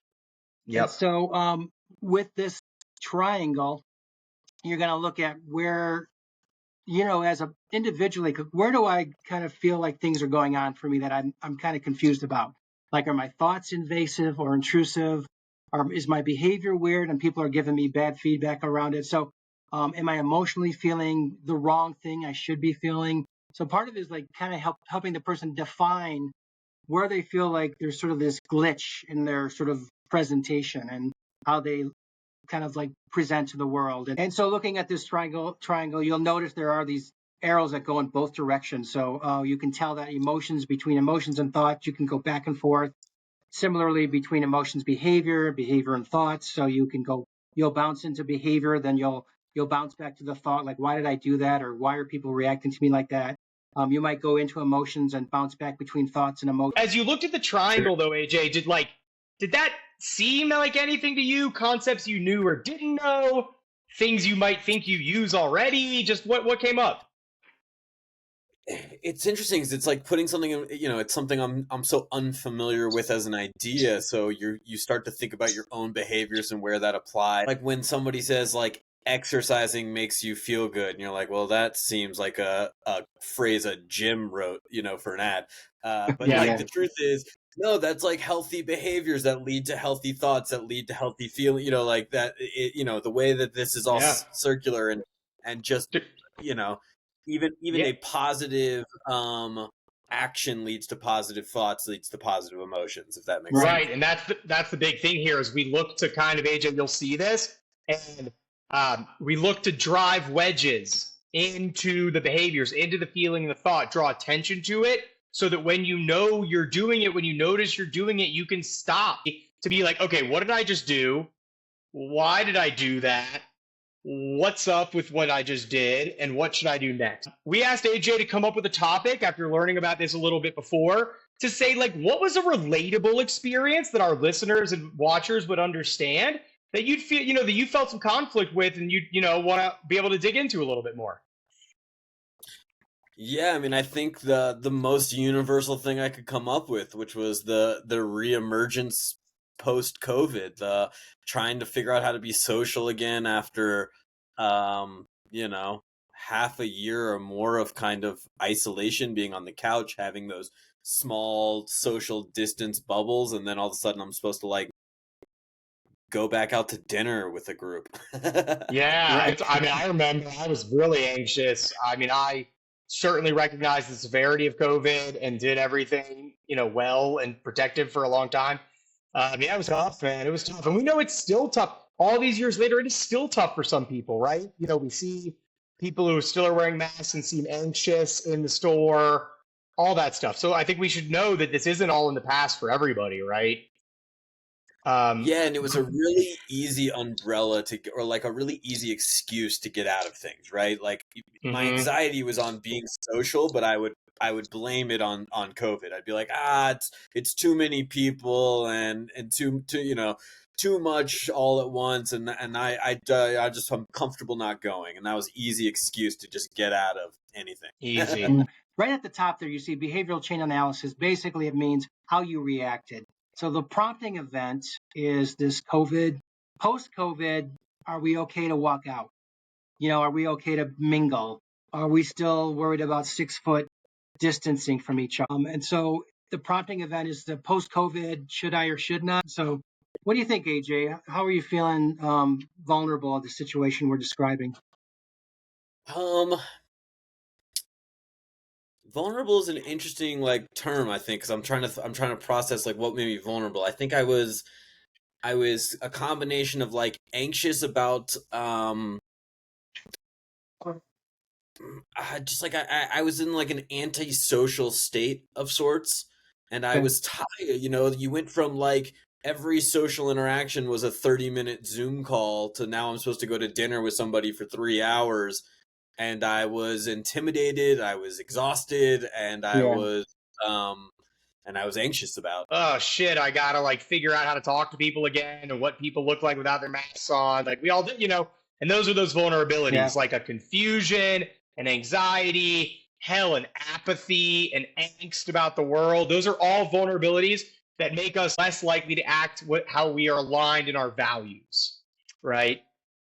Yep. And so with this triangle, you're going to look at where, as an individually, where do I kind of feel like things are going on for me that I'm kind of confused about? Are my thoughts invasive or intrusive? Or is my behavior weird and people are giving me bad feedback around it? So am I emotionally feeling the wrong thing I should be feeling? So part of it is kind of helping the person define where they feel like there's sort of this glitch in their sort of presentation and how they kind of present to the world. And so looking at this triangle, you'll notice there are these arrows that go in both directions. So you can tell that between emotions and thoughts, you can go back and forth. Similarly, between emotions, behavior and thoughts. So you'll bounce into behavior, then you'll bounce back to the thought, why did I do that? Or why are people reacting to me like that? You might go into emotions and bounce back between thoughts and emotions. As you looked at the triangle, though, AJ, did that seem like anything to you? Concepts you knew or didn't know? Things you might think you use already? Just what came up? It's interesting because it's like putting something in, it's something I'm so unfamiliar with as an idea. So you start to think about your own behaviors and where that applies. Like when somebody says like exercising makes you feel good, and you're like, well, that seems like a phrase a Jim wrote, for an ad. But Yeah. the truth is, no, that's like healthy behaviors that lead to healthy thoughts that lead to healthy feeling. Like that. The way that this is all circular and just even a positive action leads to positive thoughts, leads to positive emotions, if that makes sense. Right, and that's the big thing here is we look to kind of, AJ, you'll see this, and we look to drive wedges into the behaviors, into the feeling and the thought, draw attention to it, so that when you know you're doing it, when you notice you're doing it, you can stop to be like, okay, what did I just do? Why did I do that? What's up with what I just did, and what should I do next? We asked AJ to come up with a topic after learning about this a little bit before to say, like, what was a relatable experience that our listeners and watchers would understand that you'd feel, that you felt some conflict with and you want to be able to dig into a little bit more. Yeah, I mean, I think the most universal thing I could come up with, which was the reemergence post-COVID, the trying to figure out how to be social again after, half a year or more of kind of isolation, being on the couch, having those small social distance bubbles, and then all of a sudden I'm supposed to like go back out to dinner with a group. Yeah, right. I remember I was really anxious. I certainly recognized the severity of COVID and did everything, well and protective for a long time. It was tough, man. It was tough. And we know it's still tough. All these years later, it is still tough for some people, right? We see people who still are wearing masks and seem anxious in the store, all that stuff. So I think we should know that this isn't all in the past for everybody, right? Yeah, and it was a really easy umbrella or like a really easy excuse to get out of things, right? Like my anxiety was on being social, but I would blame it on COVID. I'd be like, it's too many people and too much all at once, and I just I'm comfortable not going, and that was easy excuse to just get out of anything. Easy. Right at the top there, you see behavioral chain analysis. Basically, it means how you reacted. So the prompting event is this COVID. Post-COVID, are we okay to walk out? Are we okay to mingle? Are we still worried about 6 foot distancing from each other? And so the prompting event is the post-COVID, should I or should not? So what do you think, AJ? How are you feeling vulnerable at the situation we're describing? Vulnerable is an interesting term, I think, because I'm trying to process what made me vulnerable. I think I was a combination of anxious about just I was in an antisocial state of sorts, and I was tired. You went from every social interaction was a 30-minute Zoom call to now I'm supposed to go to dinner with somebody for 3 hours. And I was intimidated, I was exhausted, and I was anxious about. Oh shit! I gotta figure out how to talk to people again and what people look like without their masks on. We all did, And those are those vulnerabilities, like a confusion, an anxiety, hell, an apathy, an angst about the world. Those are all vulnerabilities that make us less likely to act how we are aligned in our values, right?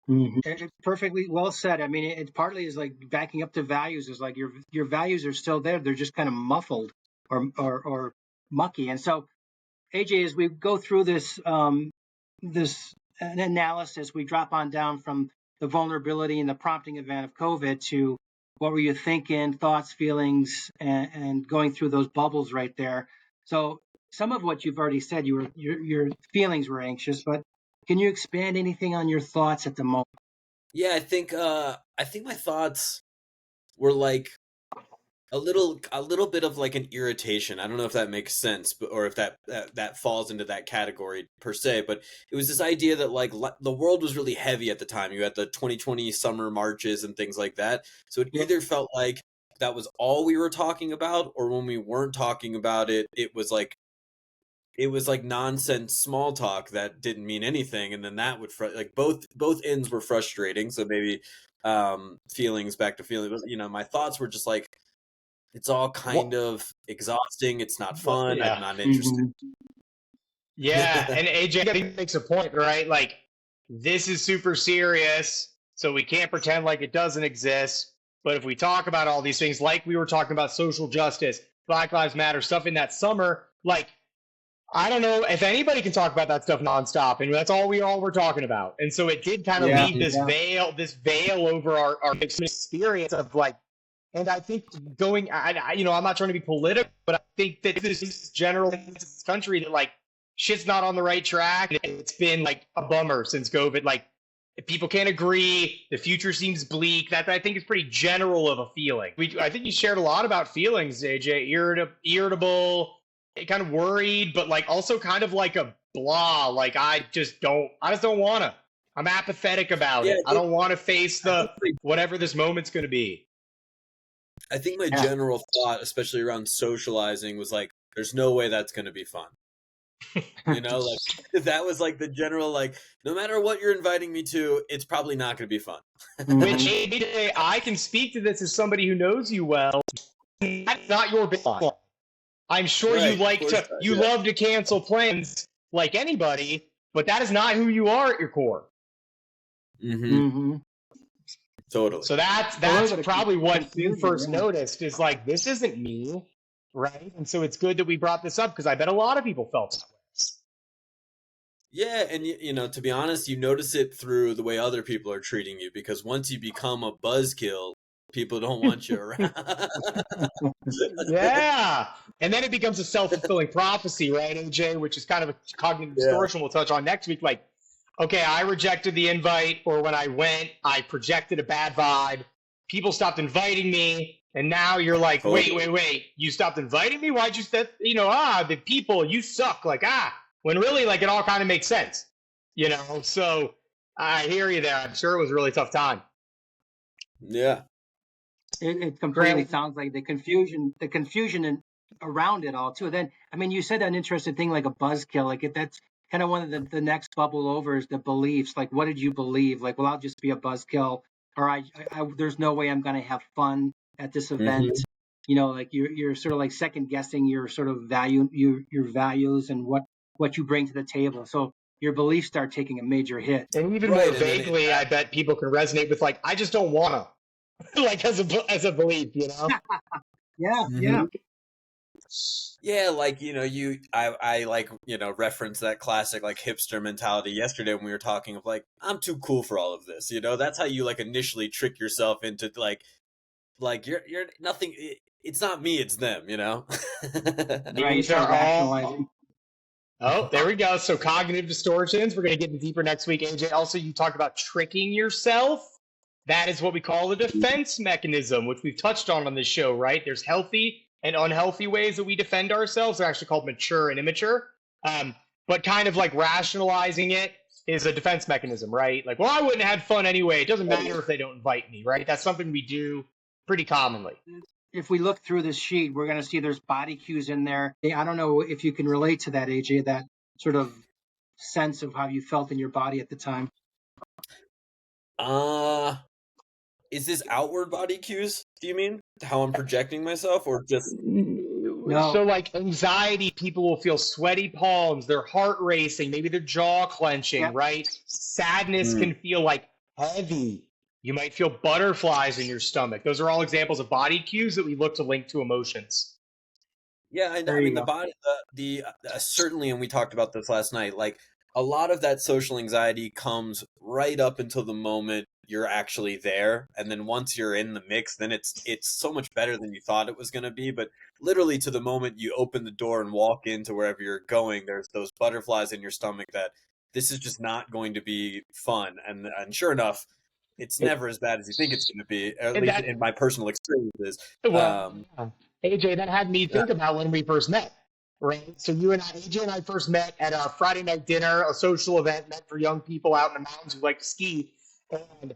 Mm-hmm. Perfectly well said. It partly is backing up to values. Is your values are still there. They're just kind of muffled or mucky. And so, AJ, as we go through this this analysis, we drop on down from the vulnerability and the prompting event of COVID to what were you thinking, thoughts, feelings, and going through those bubbles right there. So some of what you've already said, your feelings were anxious, but can you expand anything on your thoughts at the moment? Yeah, I think my thoughts were a little bit of an irritation. I don't know if that makes sense, or if that falls into that category per se. But it was this idea that the world was really heavy at the time. You had the 2020 summer marches and things like that. So it either felt like that was all we were talking about, or when we weren't talking about it, it was it was like nonsense small talk that didn't mean anything, and then that would like both ends were frustrating. So maybe feelings back to feelings. You know, my thoughts were just like, it's all kind of exhausting. It's not fun. Yeah. I'm not interested. Yeah, and AJ makes a point, right? Like, this is super serious, so we can't pretend like it doesn't exist. But if we talk about all these things, like we were talking about social justice, Black Lives Matter, stuff in that summer, like, I don't know if anybody can talk about that stuff nonstop, and that's all we're talking about. And so it did kind of leave this veil over our experience of like, and I think going, I'm not trying to be political, but I think that this is general in this country that like shit's not on the right track. It's been like a bummer since COVID. Like, if people can't agree, the future seems bleak. That I think is pretty general of a feeling. I think you shared a lot about feelings, AJ. Irritable, kind of worried, but like also kind of like a blah. Like I just don't want to. I'm apathetic about it. I don't want to face the whatever this moment's going to be. I think my general thought, especially around socializing, was like, there's no way that's going to be fun. You know, like that was like the general, like, no matter what you're inviting me to, it's probably not going to be fun. Which AJ, I can speak to this as somebody who knows you well. That's not your business. I'm sure you love to cancel plans like anybody, but that is not who you are at your core. Totally. So that's probably what you first noticed is like, this isn't me, right? And so it's good that we brought this up because I bet a lot of people felt that way. Yeah, and you know, to be honest, you notice it through the way other people are treating you, because once you become a buzzkill, people don't want you around. Yeah, and then it becomes a self-fulfilling prophecy, right, AJ? Which is kind of a cognitive distortion we'll touch on next week. Like, okay, I rejected the invite, or when I went, I projected a bad vibe. People stopped inviting me, and now you're like, wait, you stopped inviting me? Why'd you the people, you suck. Like, when really, like, it all kind of makes sense, you know? So I hear you there. I'm sure it was a really tough time. Yeah. It completely sounds like the confusion around it all too. Then, I mean, you said an interesting thing like a buzzkill. Like that's kind of one of the next bubble over is the beliefs. Like, what did you believe? Like, well, I'll just be a buzzkill, or I there's no way I'm going to have fun at this event. You know, like you're sort of like second guessing your sort of your values and what you bring to the table. So your beliefs start taking a major hit. And even more vaguely, I bet people can resonate with like, I just don't want to, like as a belief, you know? Yeah. Yeah, like, you know, I like, you know, reference that classic like hipster mentality yesterday when we were talking of like, I'm too cool for all of this, you know? That's how you like initially trick yourself into like you're nothing. It's not me, it's them, you know? Right, you start rationalizing. Oh, there we go. So cognitive distortions. We're going to get into deeper next week, AJ. Also, you talked about tricking yourself. That is what we call a defense mechanism, which we've touched on this show, right? There's healthy and unhealthy ways that we defend ourselves. They're actually called mature and immature. But kind of like rationalizing it is a defense mechanism, right? Like, well, I wouldn't have had fun anyway. It doesn't matter if they don't invite me, right? That's something we do pretty commonly. If we look through this sheet, we're going to see there's body cues in there. I don't know if you can relate to that, AJ, that sort of sense of how you felt in your body at the time. Is this outward body cues, do you mean? How I'm projecting myself, or just... No. So like anxiety, people will feel sweaty palms, their heart racing, maybe their jaw clenching, right? Sadness can feel like heavy. You might feel butterflies in your stomach. Those are all examples of body cues that we look to link to emotions. Yeah, I mean, the body, certainly, and we talked about this last night, like a lot of that social anxiety comes right up until the moment you're actually there. And then once you're in the mix, then it's so much better than you thought it was going to be. But literally to the moment you open the door and walk into wherever you're going, there's those butterflies in your stomach that this is just not going to be fun. And sure enough, it's never as bad as you think it's going to be, at least in my personal experiences. AJ, that had me think about when we first met, right? So AJ and I first met at a Friday night dinner, a social event meant for young people out in the mountains who like to ski. And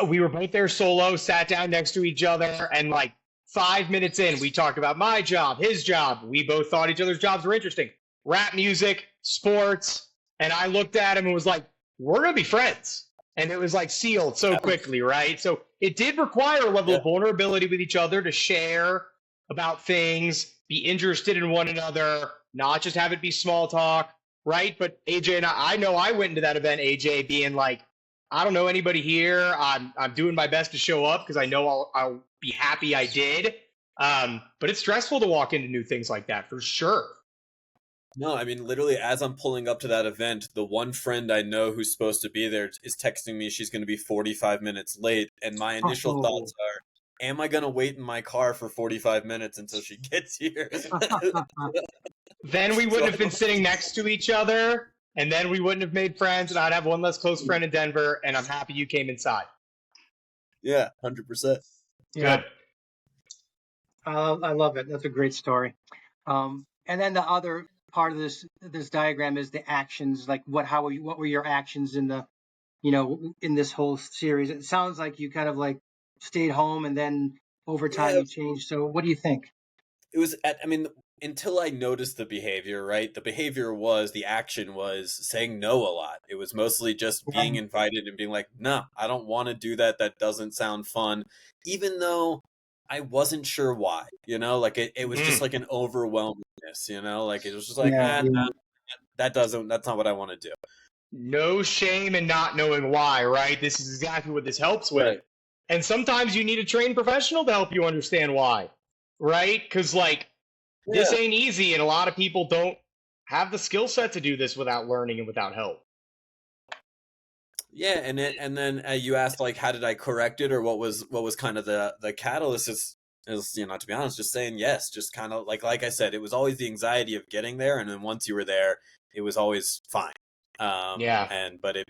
we were both there solo, sat down next to each other, and like 5 minutes in, we talked about my job, his job. We both thought each other's jobs were interesting. rap music, sports. And I looked at him and was like, we're going to be friends. And it was like sealed so quickly, right? So it did require a level of vulnerability with each other to share about things, be interested in one another, not just have it be small talk, right? But AJ and I know I went into that event, AJ, being like, I don't know anybody here. I'm doing my best to show up because I know I'll be happy I did. But it's stressful to walk into new things like that for sure. No, I mean, literally, as I'm pulling up to that event, the one friend I know who's supposed to be there is texting me she's going to be 45 minutes late. And my initial thoughts are, am I going to wait in my car for 45 minutes until she gets here? Then we wouldn't have been sitting next to each other, and then we wouldn't have made friends, and I'd have one less close friend in Denver, and I'm happy you came inside. Yeah, 100%. Yeah. Good. I love it. That's a great story. And then the other part of this diagram is the actions. Like what were your actions in the, in this whole series? It sounds like you kind of like stayed home and then over time you changed. So what do you think? It was, until I noticed the behavior, right? The action was saying no a lot. It was mostly just being invited and being like, no, I don't want to do that. That doesn't sound fun. Even though I wasn't sure why, like it was just like an overwhelmingness, like it was just like, that's not what I want to do. No shame in not knowing why, right? This is exactly what this helps with. Right. And sometimes you need a trained professional to help you understand why, right? Because this ain't easy, and a lot of people don't have the skill set to do this without learning and without help. Yeah, and then you asked like, how did I correct it, or what was kind of the catalyst? Is to be honest, just saying yes, just kind of like I said, it was always the anxiety of getting there, and then once you were there, it was always fine. But it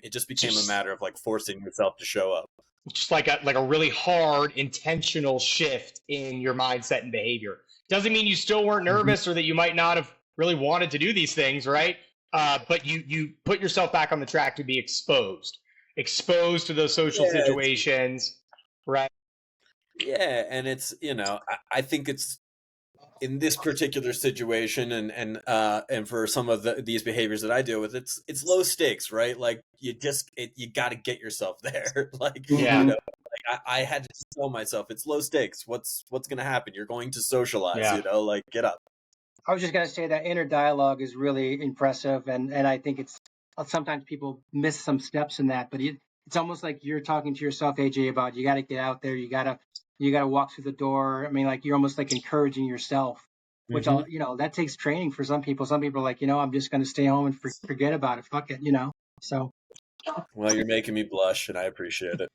just became a matter of like forcing yourself to show up. Just like a really hard, intentional shift in your mindset and behavior. Doesn't mean you still weren't nervous or that you might not have really wanted to do these things, right? But you put yourself back on the track to be exposed to those social situations, right? Yeah, and it's I think it's in this particular situation and for some of these behaviors that I deal with, it's low stakes, right? Like you got to get yourself there. I had to tell myself it's low stakes. What's going to happen? You're going to socialize, get up. I was just going to say that inner dialogue is really impressive. And I think it's sometimes people miss some steps in that, but it's almost like you're talking to yourself, AJ, about you got to get out there. You got to walk through the door. I mean, like you're almost like encouraging yourself, which, that takes training for some people. Some people are like, I'm just going to stay home and forget about it. Fuck it, so. Well, you're making me blush, and I appreciate it.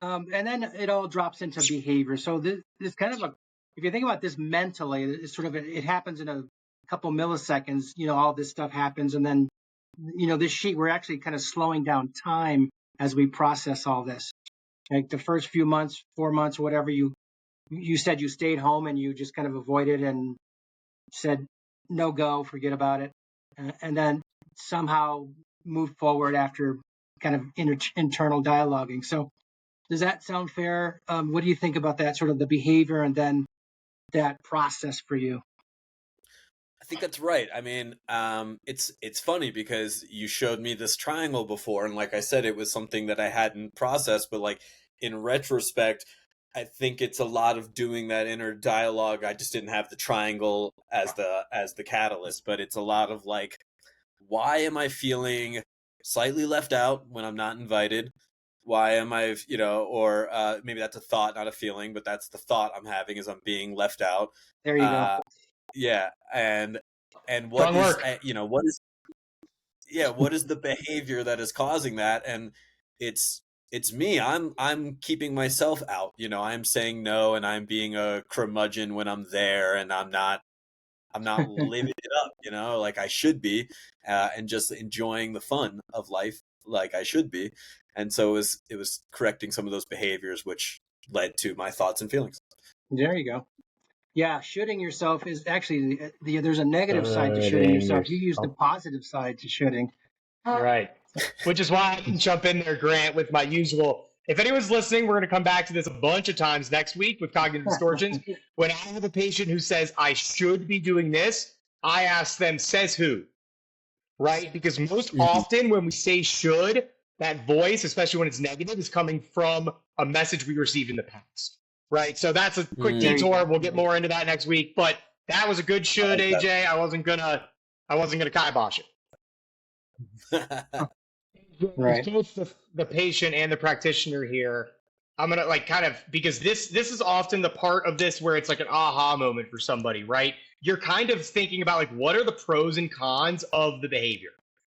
And then it all drops into behavior. So this kind of if you think about this mentally, it's sort of it happens in a couple milliseconds. All this stuff happens, and then this sheet we're actually kind of slowing down time as we process all this. Like the first few months, 4 months, whatever you said, you stayed home and you just kind of avoided and said no go, forget about it, and then somehow move forward after kind of internal dialoguing. So does that sound fair? What do you think about that sort of the behavior and then that process for you? I think that's right. I mean, it's funny because you showed me this triangle before, and like I said, it was something that I hadn't processed, but like in retrospect, I think it's a lot of doing that inner dialogue. I just didn't have the triangle as the catalyst, but it's a lot of like, why am I feeling slightly left out when I'm not invited? Why am I, or maybe that's a thought, not a feeling, but that's the thought I'm having is I'm being left out. There you go. Yeah, and what what is the behavior that is causing that? And it's me. I'm keeping myself out. I'm saying no, and I'm being a curmudgeon when I'm there, and I'm not living it up, like I should be, and just enjoying the fun of life like I should be. And so it was correcting some of those behaviors, which led to my thoughts and feelings. There you go. Yeah, shooting yourself is actually there's a negative side to shooting yourself. You use the positive side to shooting. Right. Which is why I can jump in there, Grant, with my usual. If anyone's listening, we're going to come back to this a bunch of times next week with cognitive distortions. When I have a patient who says, I should be doing this, I ask them, says who? Right? Because most often when we say should, that voice, especially when it's negative, is coming from a message we received in the past. Right? So that's a quick detour. We'll get more into that next week. But that was a good should, AJ. I wasn't gonna kibosh it. Right. Both the patient and the practitioner here. I'm gonna because this is often the part of this where it's like an aha moment for somebody, right? You're kind of thinking about what are the pros and cons of the behavior,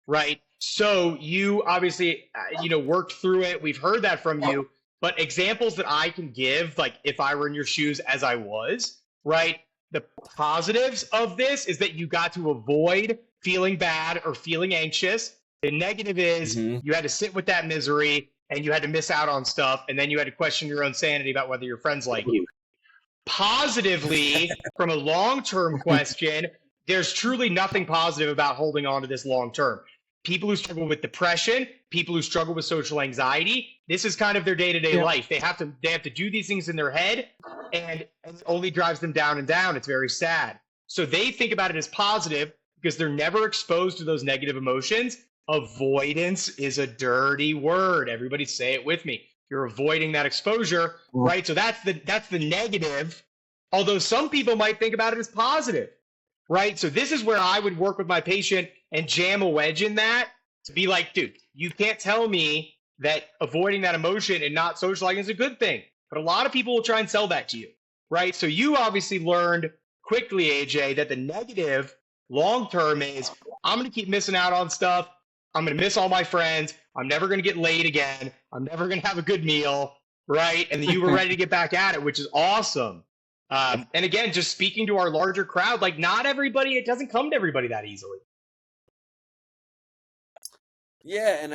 right? So you obviously worked through it. We've heard that from you, but examples that I can give, like if I were in your shoes as I was, right? The positives of this is that you got to avoid feeling bad or feeling anxious. The negative is you had to sit with that misery and you had to miss out on stuff, and then you had to question your own sanity about whether your friends like you. Positively, from a long-term question, there's truly nothing positive about holding on to this long-term. People who struggle with depression, people who struggle with social anxiety, this is kind of their day-to-day life. They have to do these things in their head, and it only drives them down and down. It's very sad. So they think about it as positive because they're never exposed to those negative emotions. Avoidance is a dirty word. Everybody say it with me. You're avoiding that exposure, right? So that's the negative. Although some people might think about it as positive, right? So this is where I would work with my patient and jam a wedge in that to be like, dude, you can't tell me that avoiding that emotion and not socializing is a good thing. But a lot of people will try and sell that to you, right? So you obviously learned quickly, AJ, that the negative long-term is I'm going to keep missing out on stuff. I'm going to miss all my friends. I'm never going to get laid again. I'm never going to have a good meal, right? And you were ready to get back at it, which is awesome. And again, just speaking to our larger crowd, not everybody, it doesn't come to everybody that easily. Yeah, and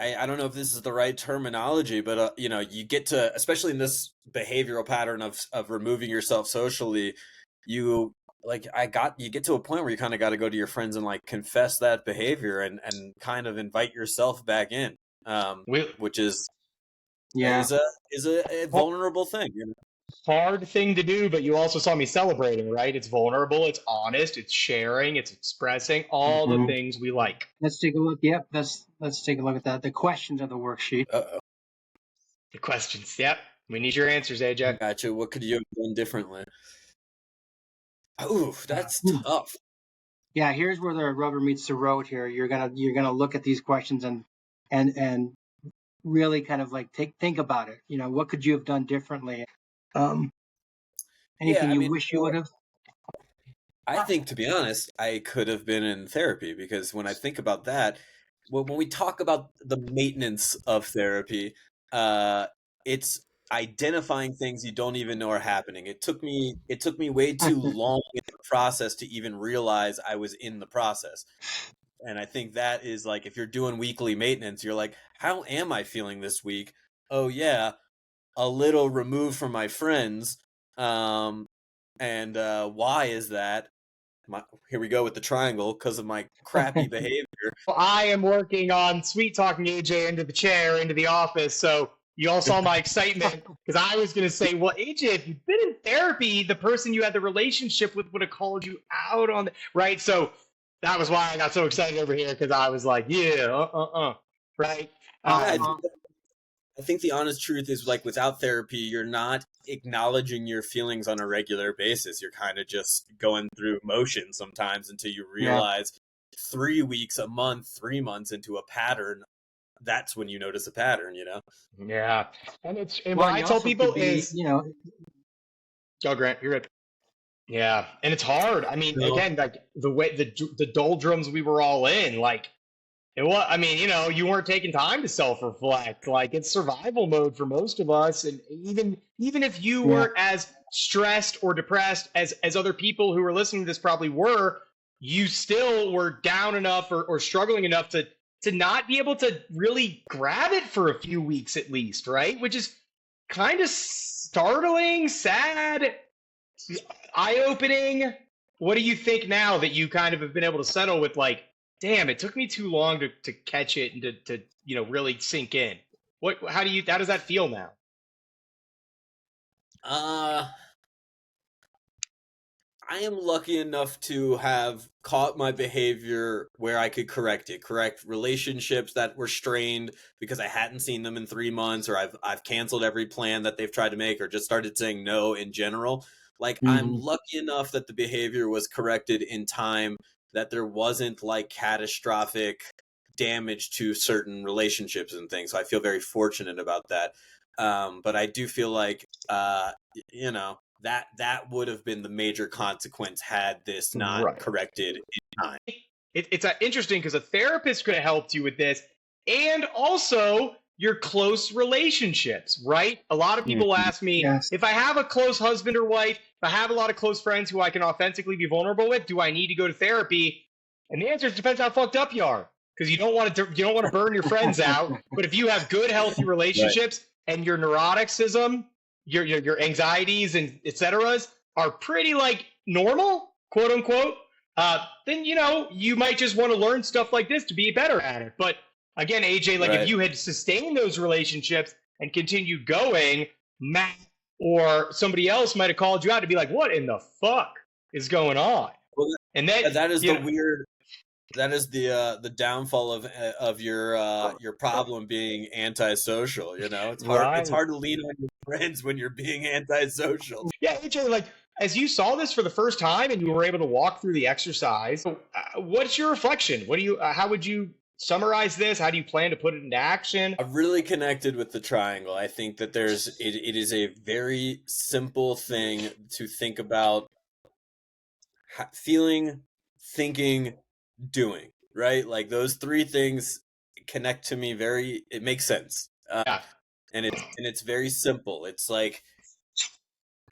I don't know if this is the right terminology, but you get to, especially in this behavioral pattern of removing yourself socially, you get to a point where you kind of got to go to your friends and confess that behavior and kind of invite yourself back in, which is a vulnerable thing. Hard thing to do, but you also saw me celebrating, right? It's vulnerable, it's honest, it's sharing, it's expressing all the things we like. Let's take a look. Yep, let's take a look at that. The questions of the worksheet. Uh-oh. The questions. Yep. We need your answers, AJ. Gotcha. What could you have done differently? Ooh, that's tough. Yeah, here's where the rubber meets the road here. You're gonna look at these questions and really kind of think about it. What could you have done differently? Anything you wish you would have? I think, to be honest, I could have been in therapy, because when I think about that, when we talk about the maintenance of therapy, it's identifying things you don't even know are happening. It took me way too long in the process to even realize I was in the process. And I think that is if you're doing weekly maintenance, you're like, how am I feeling this week? Oh yeah, a little removed from my friends. And why is that? Here we go with the triangle, because of my crappy behavior. Well, I am working on sweet talking AJ into the chair, into the office. So you all saw my excitement, because I was going to say, well, AJ, if you've been in therapy, the person you had the relationship with would have called you out on it, right? So that was why I got so excited over here, because I was like, yeah, right? I think the honest truth is, without therapy, you're not acknowledging your feelings on a regular basis. You're kind of just going through motions sometimes until you realize 3 weeks, a month, 3 months into a pattern. That's when you notice a pattern, Yeah. And what I tell people is, go Grant, you're good. Yeah. And it's hard. I mean, again, the way the doldrums we were all in, you weren't taking time to self-reflect. It's survival mode for most of us. And even if you weren't as stressed or depressed as other people who were listening to this probably were, you still were down enough or struggling enough to not be able to really grab it for a few weeks at least, right? Which is kind of startling, sad, eye-opening. What do you think now that you kind of have been able to settle with, damn, it took me too long to catch it and to really sink in? How does that feel now? I am lucky enough to have caught my behavior where I could correct relationships that were strained because I hadn't seen them in 3 months, or I've canceled every plan that they've tried to make, or just started saying no in general. Like, I'm lucky enough that the behavior was corrected in time, that there wasn't like catastrophic damage to certain relationships and things. So I feel very fortunate about that. But I do feel like, you know, that would have been the major consequence had this not corrected in time. It's interesting because a therapist could have helped you with this, and also your close relationships, right? A lot of people ask me, if I have a close husband or wife, if I have a lot of close friends who I can authentically be vulnerable with, do I need to go to therapy? And the answer is, depends how fucked up you are, because you don't want to burn your friends out. But if you have good, healthy relationships and your neuroticism, your anxieties and et ceteras are pretty like normal, quote unquote, then, you know, you might just want to learn stuff like this to be better at it. But again, AJ, like if you had sustained those relationships and continued going, Matt or somebody else might have called you out to be like, what in the fuck is going on? Well, and that is the weird. That is the downfall of your problem being antisocial. You know, it's hard. It's hard to lean on your friends when you're being antisocial. Yeah, AJ, like as you saw this for the first time and you were able to walk through the exercise, what's your reflection? What do you? How would you summarize this? How do you plan to put it into action? I've really connected with the triangle. I think that it is a very simple thing to think about: feeling, thinking, doing, right? Like those three things connect to me it makes sense. And it's very simple. It's like,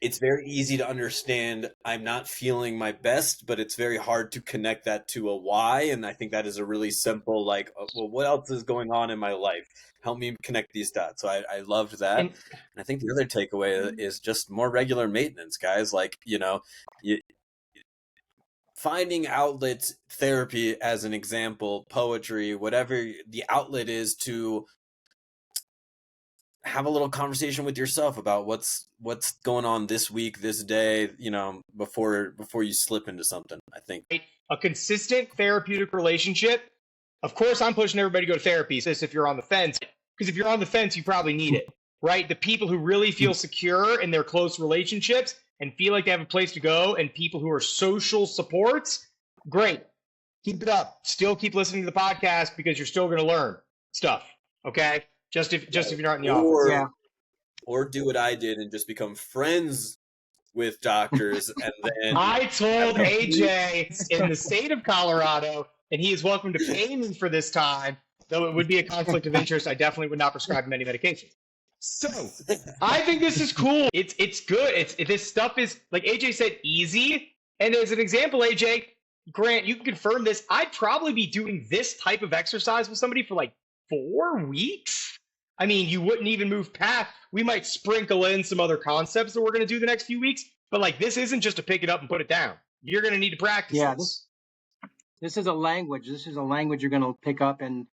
it's very easy to understand I'm not feeling my best, but it's very hard to connect that to a why. And I think that is a really simple, like, well, what else is going on in my life? Help me connect these dots. So I loved that. And I think the other takeaway is just more regular maintenance, guys. Like, you know, finding outlets, therapy as an example, poetry, whatever the outlet is, to have a little conversation with yourself about what's going on this week, this day, you know, before you slip into something. I think a consistent therapeutic relationship. Of course, I'm pushing everybody to go to therapy. So if you're on the fence, because if you're on the fence, you probably need it, right? The people who really feel secure in their close relationships and feel like they have a place to go, and people who are social supports, great. Keep it up. Still keep listening to the podcast, because you're still going to learn stuff. Okay. Just if you're not in the office. Or do what I did and just become friends with doctors. And then I told AJ in the state of Colorado, and he is welcome to pay me for this time, though it would be a conflict of interest. I definitely would not prescribe him any medication. So I think this is cool. It's good. This stuff is, like AJ said, easy. And as an example, AJ, Grant, you can confirm this. I'd probably be doing this type of exercise with somebody for like 4 weeks. I mean, you wouldn't even move past. We might sprinkle in some other concepts that we're going to do the next few weeks. But like, this isn't just to pick it up and put it down. You're going to need to practice. Yeah, this is a language. This is a language you're going to pick up, and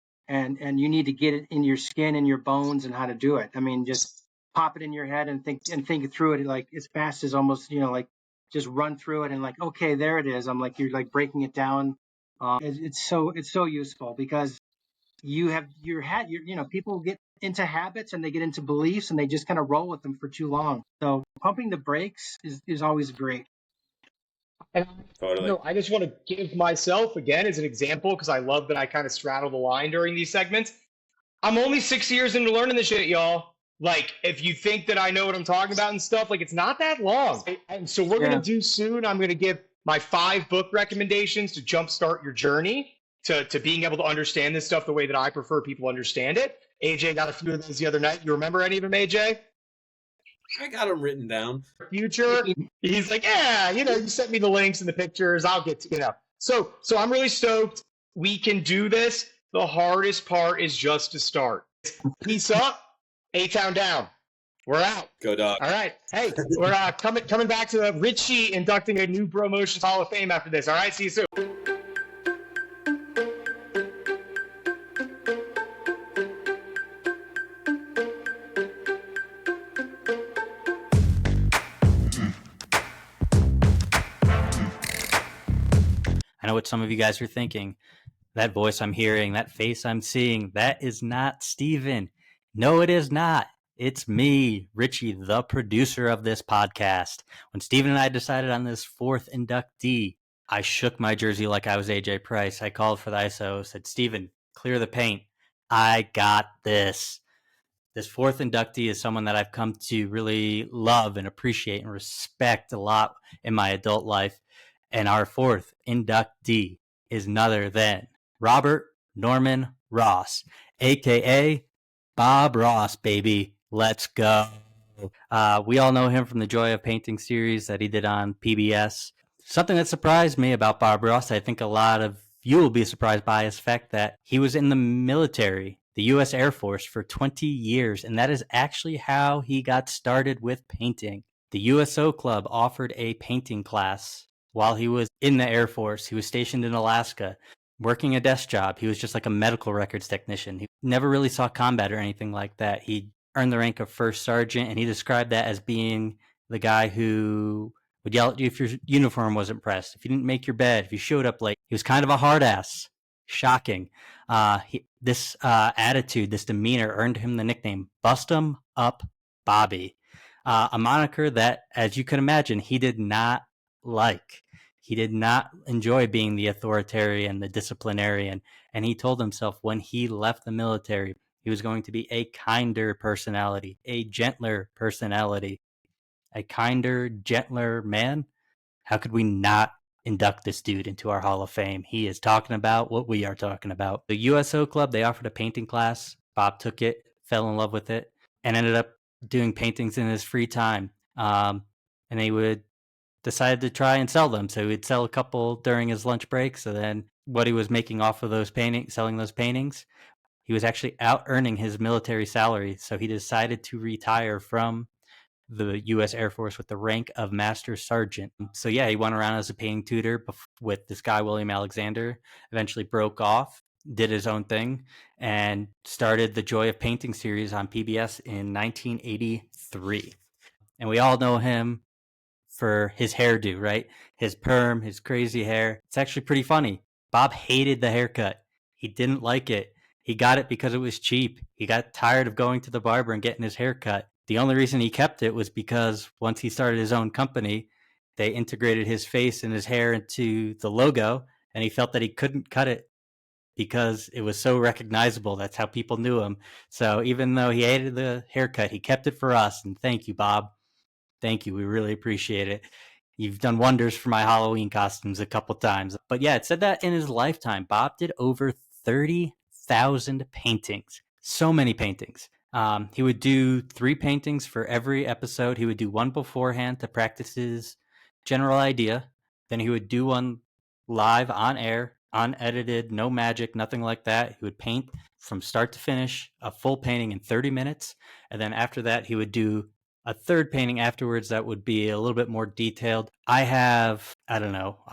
you need to get it in your skin and your bones and how to do it. I mean, just pop it in your head and think through it like as fast as almost, you know, like just run through it and like, okay, there it is. I'm like, you're like breaking it down. It's so useful, because you know, people get into habits and they get into beliefs and they just kind of roll with them for too long. So pumping the brakes is always great. And totally. You know, I just want to give myself again as an example, because I love that I kind of straddle the line during these segments. I'm only 6 years into learning this shit, y'all. Like, if you think that I know what I'm talking about and stuff, like, it's not that long. And so we're going to do soon, I'm going to give my 5 book recommendations to jumpstart your journey to being able to understand this stuff the way that I prefer people understand it. AJ got a few of those the other night. You remember any of them, AJ? I got them written down. Future. He's like, yeah, you know, you sent me the links and the pictures. I'll get to, you know. So I'm really stoked. We can do this. The hardest part is just to start. Peace up. A-Town down. We're out. Go dog. All right. Hey, we're coming back to Richie inducting a new Bro Motions Hall of Fame after this. All right. See you soon. know what some of you guys are thinking. That voice I'm hearing, that face I'm seeing, that is not Steven. No, it is not. It's me, Richie, the producer of this podcast. When Steven and I decided on this fourth inductee, I shook my jersey like I was AJ Price. I called for the ISO, said, Steven, clear the paint. I got this. This fourth inductee is someone that I've come to really love and appreciate and respect a lot in my adult life. And our fourth inductee is none other than Robert Norman Ross, aka Bob Ross, baby. Let's go. We all know him from the Joy of Painting series that he did on PBS. Something that surprised me about Bob Ross, I think a lot of you will be surprised by, is the fact that he was in the military, the U.S. Air Force, for 20 years, and that is actually how he got started with painting. The USO Club offered a painting class while he was in the Air Force. He was stationed in Alaska, working a desk job. He was just like a medical records technician. He never really saw combat or anything like that. He earned the rank of first sergeant, and he described that as being the guy who would yell at you if your uniform wasn't pressed, if you didn't make your bed, if you showed up late. He was kind of a hard ass. Shocking. This attitude, this demeanor earned him the nickname Bust 'em Up Bobby, a moniker that, as you can imagine, he did not like. He did not enjoy being the authoritarian, the disciplinarian, and he told himself when he left the military, he was going to be a kinder personality, a gentler personality, a kinder, gentler man. How could we not induct this dude into our Hall of Fame? He is talking about what we are talking about. The USO Club, they offered a painting class. Bob took it, fell in love with it, and ended up doing paintings in his free time. And they would decide to try and sell them. So he'd sell a couple during his lunch break. So then what he was making off of those paintings, selling those paintings, he was actually out earning his military salary. So he decided to retire from the U.S. Air Force with the rank of Master Sergeant. So yeah, he went around as a painting tutor with this guy, William Alexander, eventually broke off, did his own thing, and started the Joy of Painting series on PBS in 1983. And we all know him for his hairdo, right? His perm, his crazy hair. It's actually pretty funny. Bob hated the haircut. He didn't like it. He got it because it was cheap. He got tired of going to the barber and getting his hair cut. The only reason he kept it was because once he started his own company, they integrated his face and his hair into the logo, and he felt that he couldn't cut it because it was so recognizable. That's how people knew him. So even though he hated the haircut, he kept it for us. And thank you, Bob. Thank you. We really appreciate it. You've done wonders for my Halloween costumes a couple times. But yeah, it said that in his lifetime, Bob did over 30,000 paintings. So many paintings. He would do 3 paintings for every episode. He would do one beforehand to practice his general idea. Then he would do one live on air, unedited, no magic, nothing like that. He would paint from start to finish, a full painting in 30 minutes. And then after that, he would do a third painting afterwards that would be a little bit more detailed. I have, a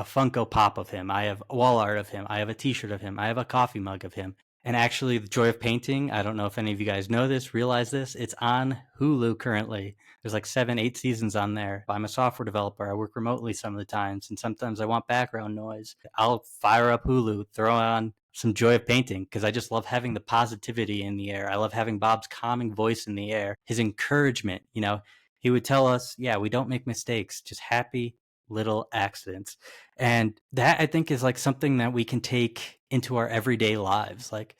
Funko Pop of him. I have wall art of him. I have a t-shirt of him. I have a coffee mug of him. And actually, the Joy of Painting, I don't know if any of you guys know this, realize this, it's on Hulu currently. There's like 7, 8 seasons on there. I'm a software developer. I work remotely some of the times, and sometimes I want background noise. I'll fire up Hulu, throw on some Joy of Painting, because I just love having the positivity in the air. I love having Bob's calming voice in the air, his encouragement. He would tell us, yeah, we don't make mistakes, just happy little accidents. And that, I think, is like something that we can take into our everyday lives. Like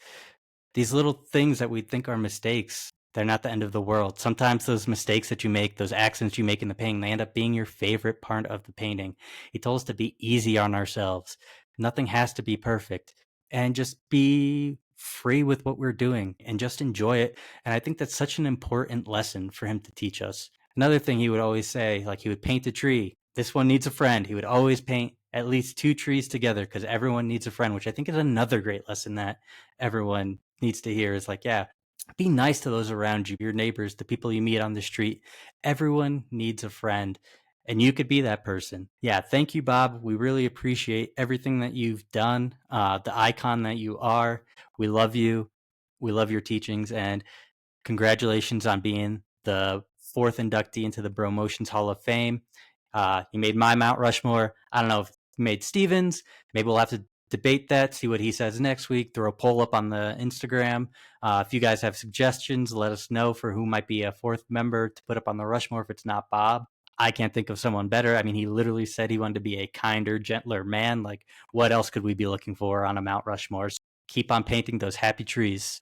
these little things that we think are mistakes, they're not the end of the world. Sometimes those mistakes that you make, those accidents you make in the painting, they end up being your favorite part of the painting. He told us to be easy on ourselves. Nothing has to be perfect. And just be free with what we're doing and just enjoy it. And I think that's such an important lesson for him to teach us. Another thing he would always say, like he would paint a tree. This one needs a friend. He would always paint at least 2 trees together because everyone needs a friend, which I think is another great lesson that everyone needs to hear is like, yeah, be nice to those around you, your neighbors, the people you meet on the street. Everyone needs a friend, and you could be that person. Yeah, thank you, Bob. We really appreciate everything that you've done, the icon that you are. We love you. We love your teachings, and congratulations on being the 4th inductee into the Bro Motions Hall of Fame. You made my Mount Rushmore. I don't know if made Stevens. Maybe we'll have to debate that, see what he says next week, throw a poll up on the Instagram. If you guys have suggestions, let us know for who might be a fourth member to put up on the Rushmore if it's not Bob. I can't think of someone better. I mean, he literally said he wanted to be a kinder, gentler man. Like, what else could we be looking for on a Mount Rushmore? So keep on painting those happy trees.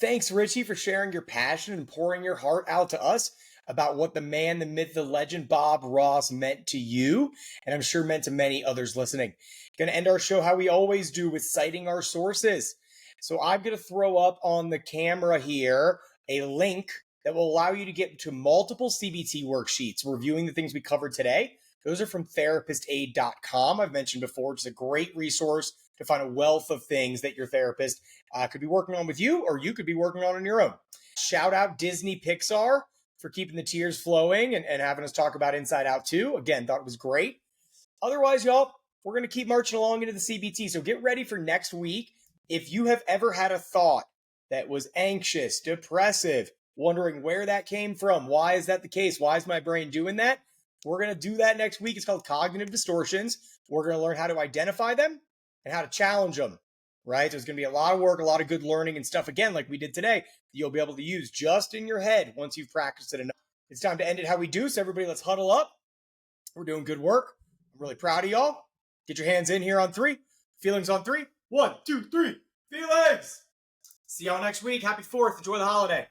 Thanks, Richie, for sharing your passion and pouring your heart out to us about what the man, the myth, the legend, Bob Ross meant to you, and I'm sure meant to many others listening. Going to end our show how we always do, with citing our sources. So I'm going to throw up on the camera here a link that will allow you to get to multiple CBT worksheets reviewing the things we covered today. Those are from therapistaid.com. I've mentioned before, it's a great resource to find a wealth of things that your therapist could be working on with you, or you could be working on your own. Shout out Disney Pixar for keeping the tears flowing and having us talk about Inside Out 2. Again, thought it was great. Otherwise, y'all, we're going to keep marching along into the CBT. So get ready for next week. If you have ever had a thought that was anxious, depressive, wondering where that came from, why is that the case? Why is my brain doing that? We're going to do that next week. It's called Cognitive Distortions. We're going to learn how to identify them and how to challenge them, right? There's going to be a lot of work, a lot of good learning and stuff, again, like we did today, that you'll be able to use just in your head once you've practiced it enough. It's time to end it how we do. So everybody, let's huddle up. We're doing good work. I'm really proud of y'all. Get your hands in here on 3. Feelings on 3. 1, 2, 3. Feelings. See y'all next week. Happy 4th. Enjoy the holiday.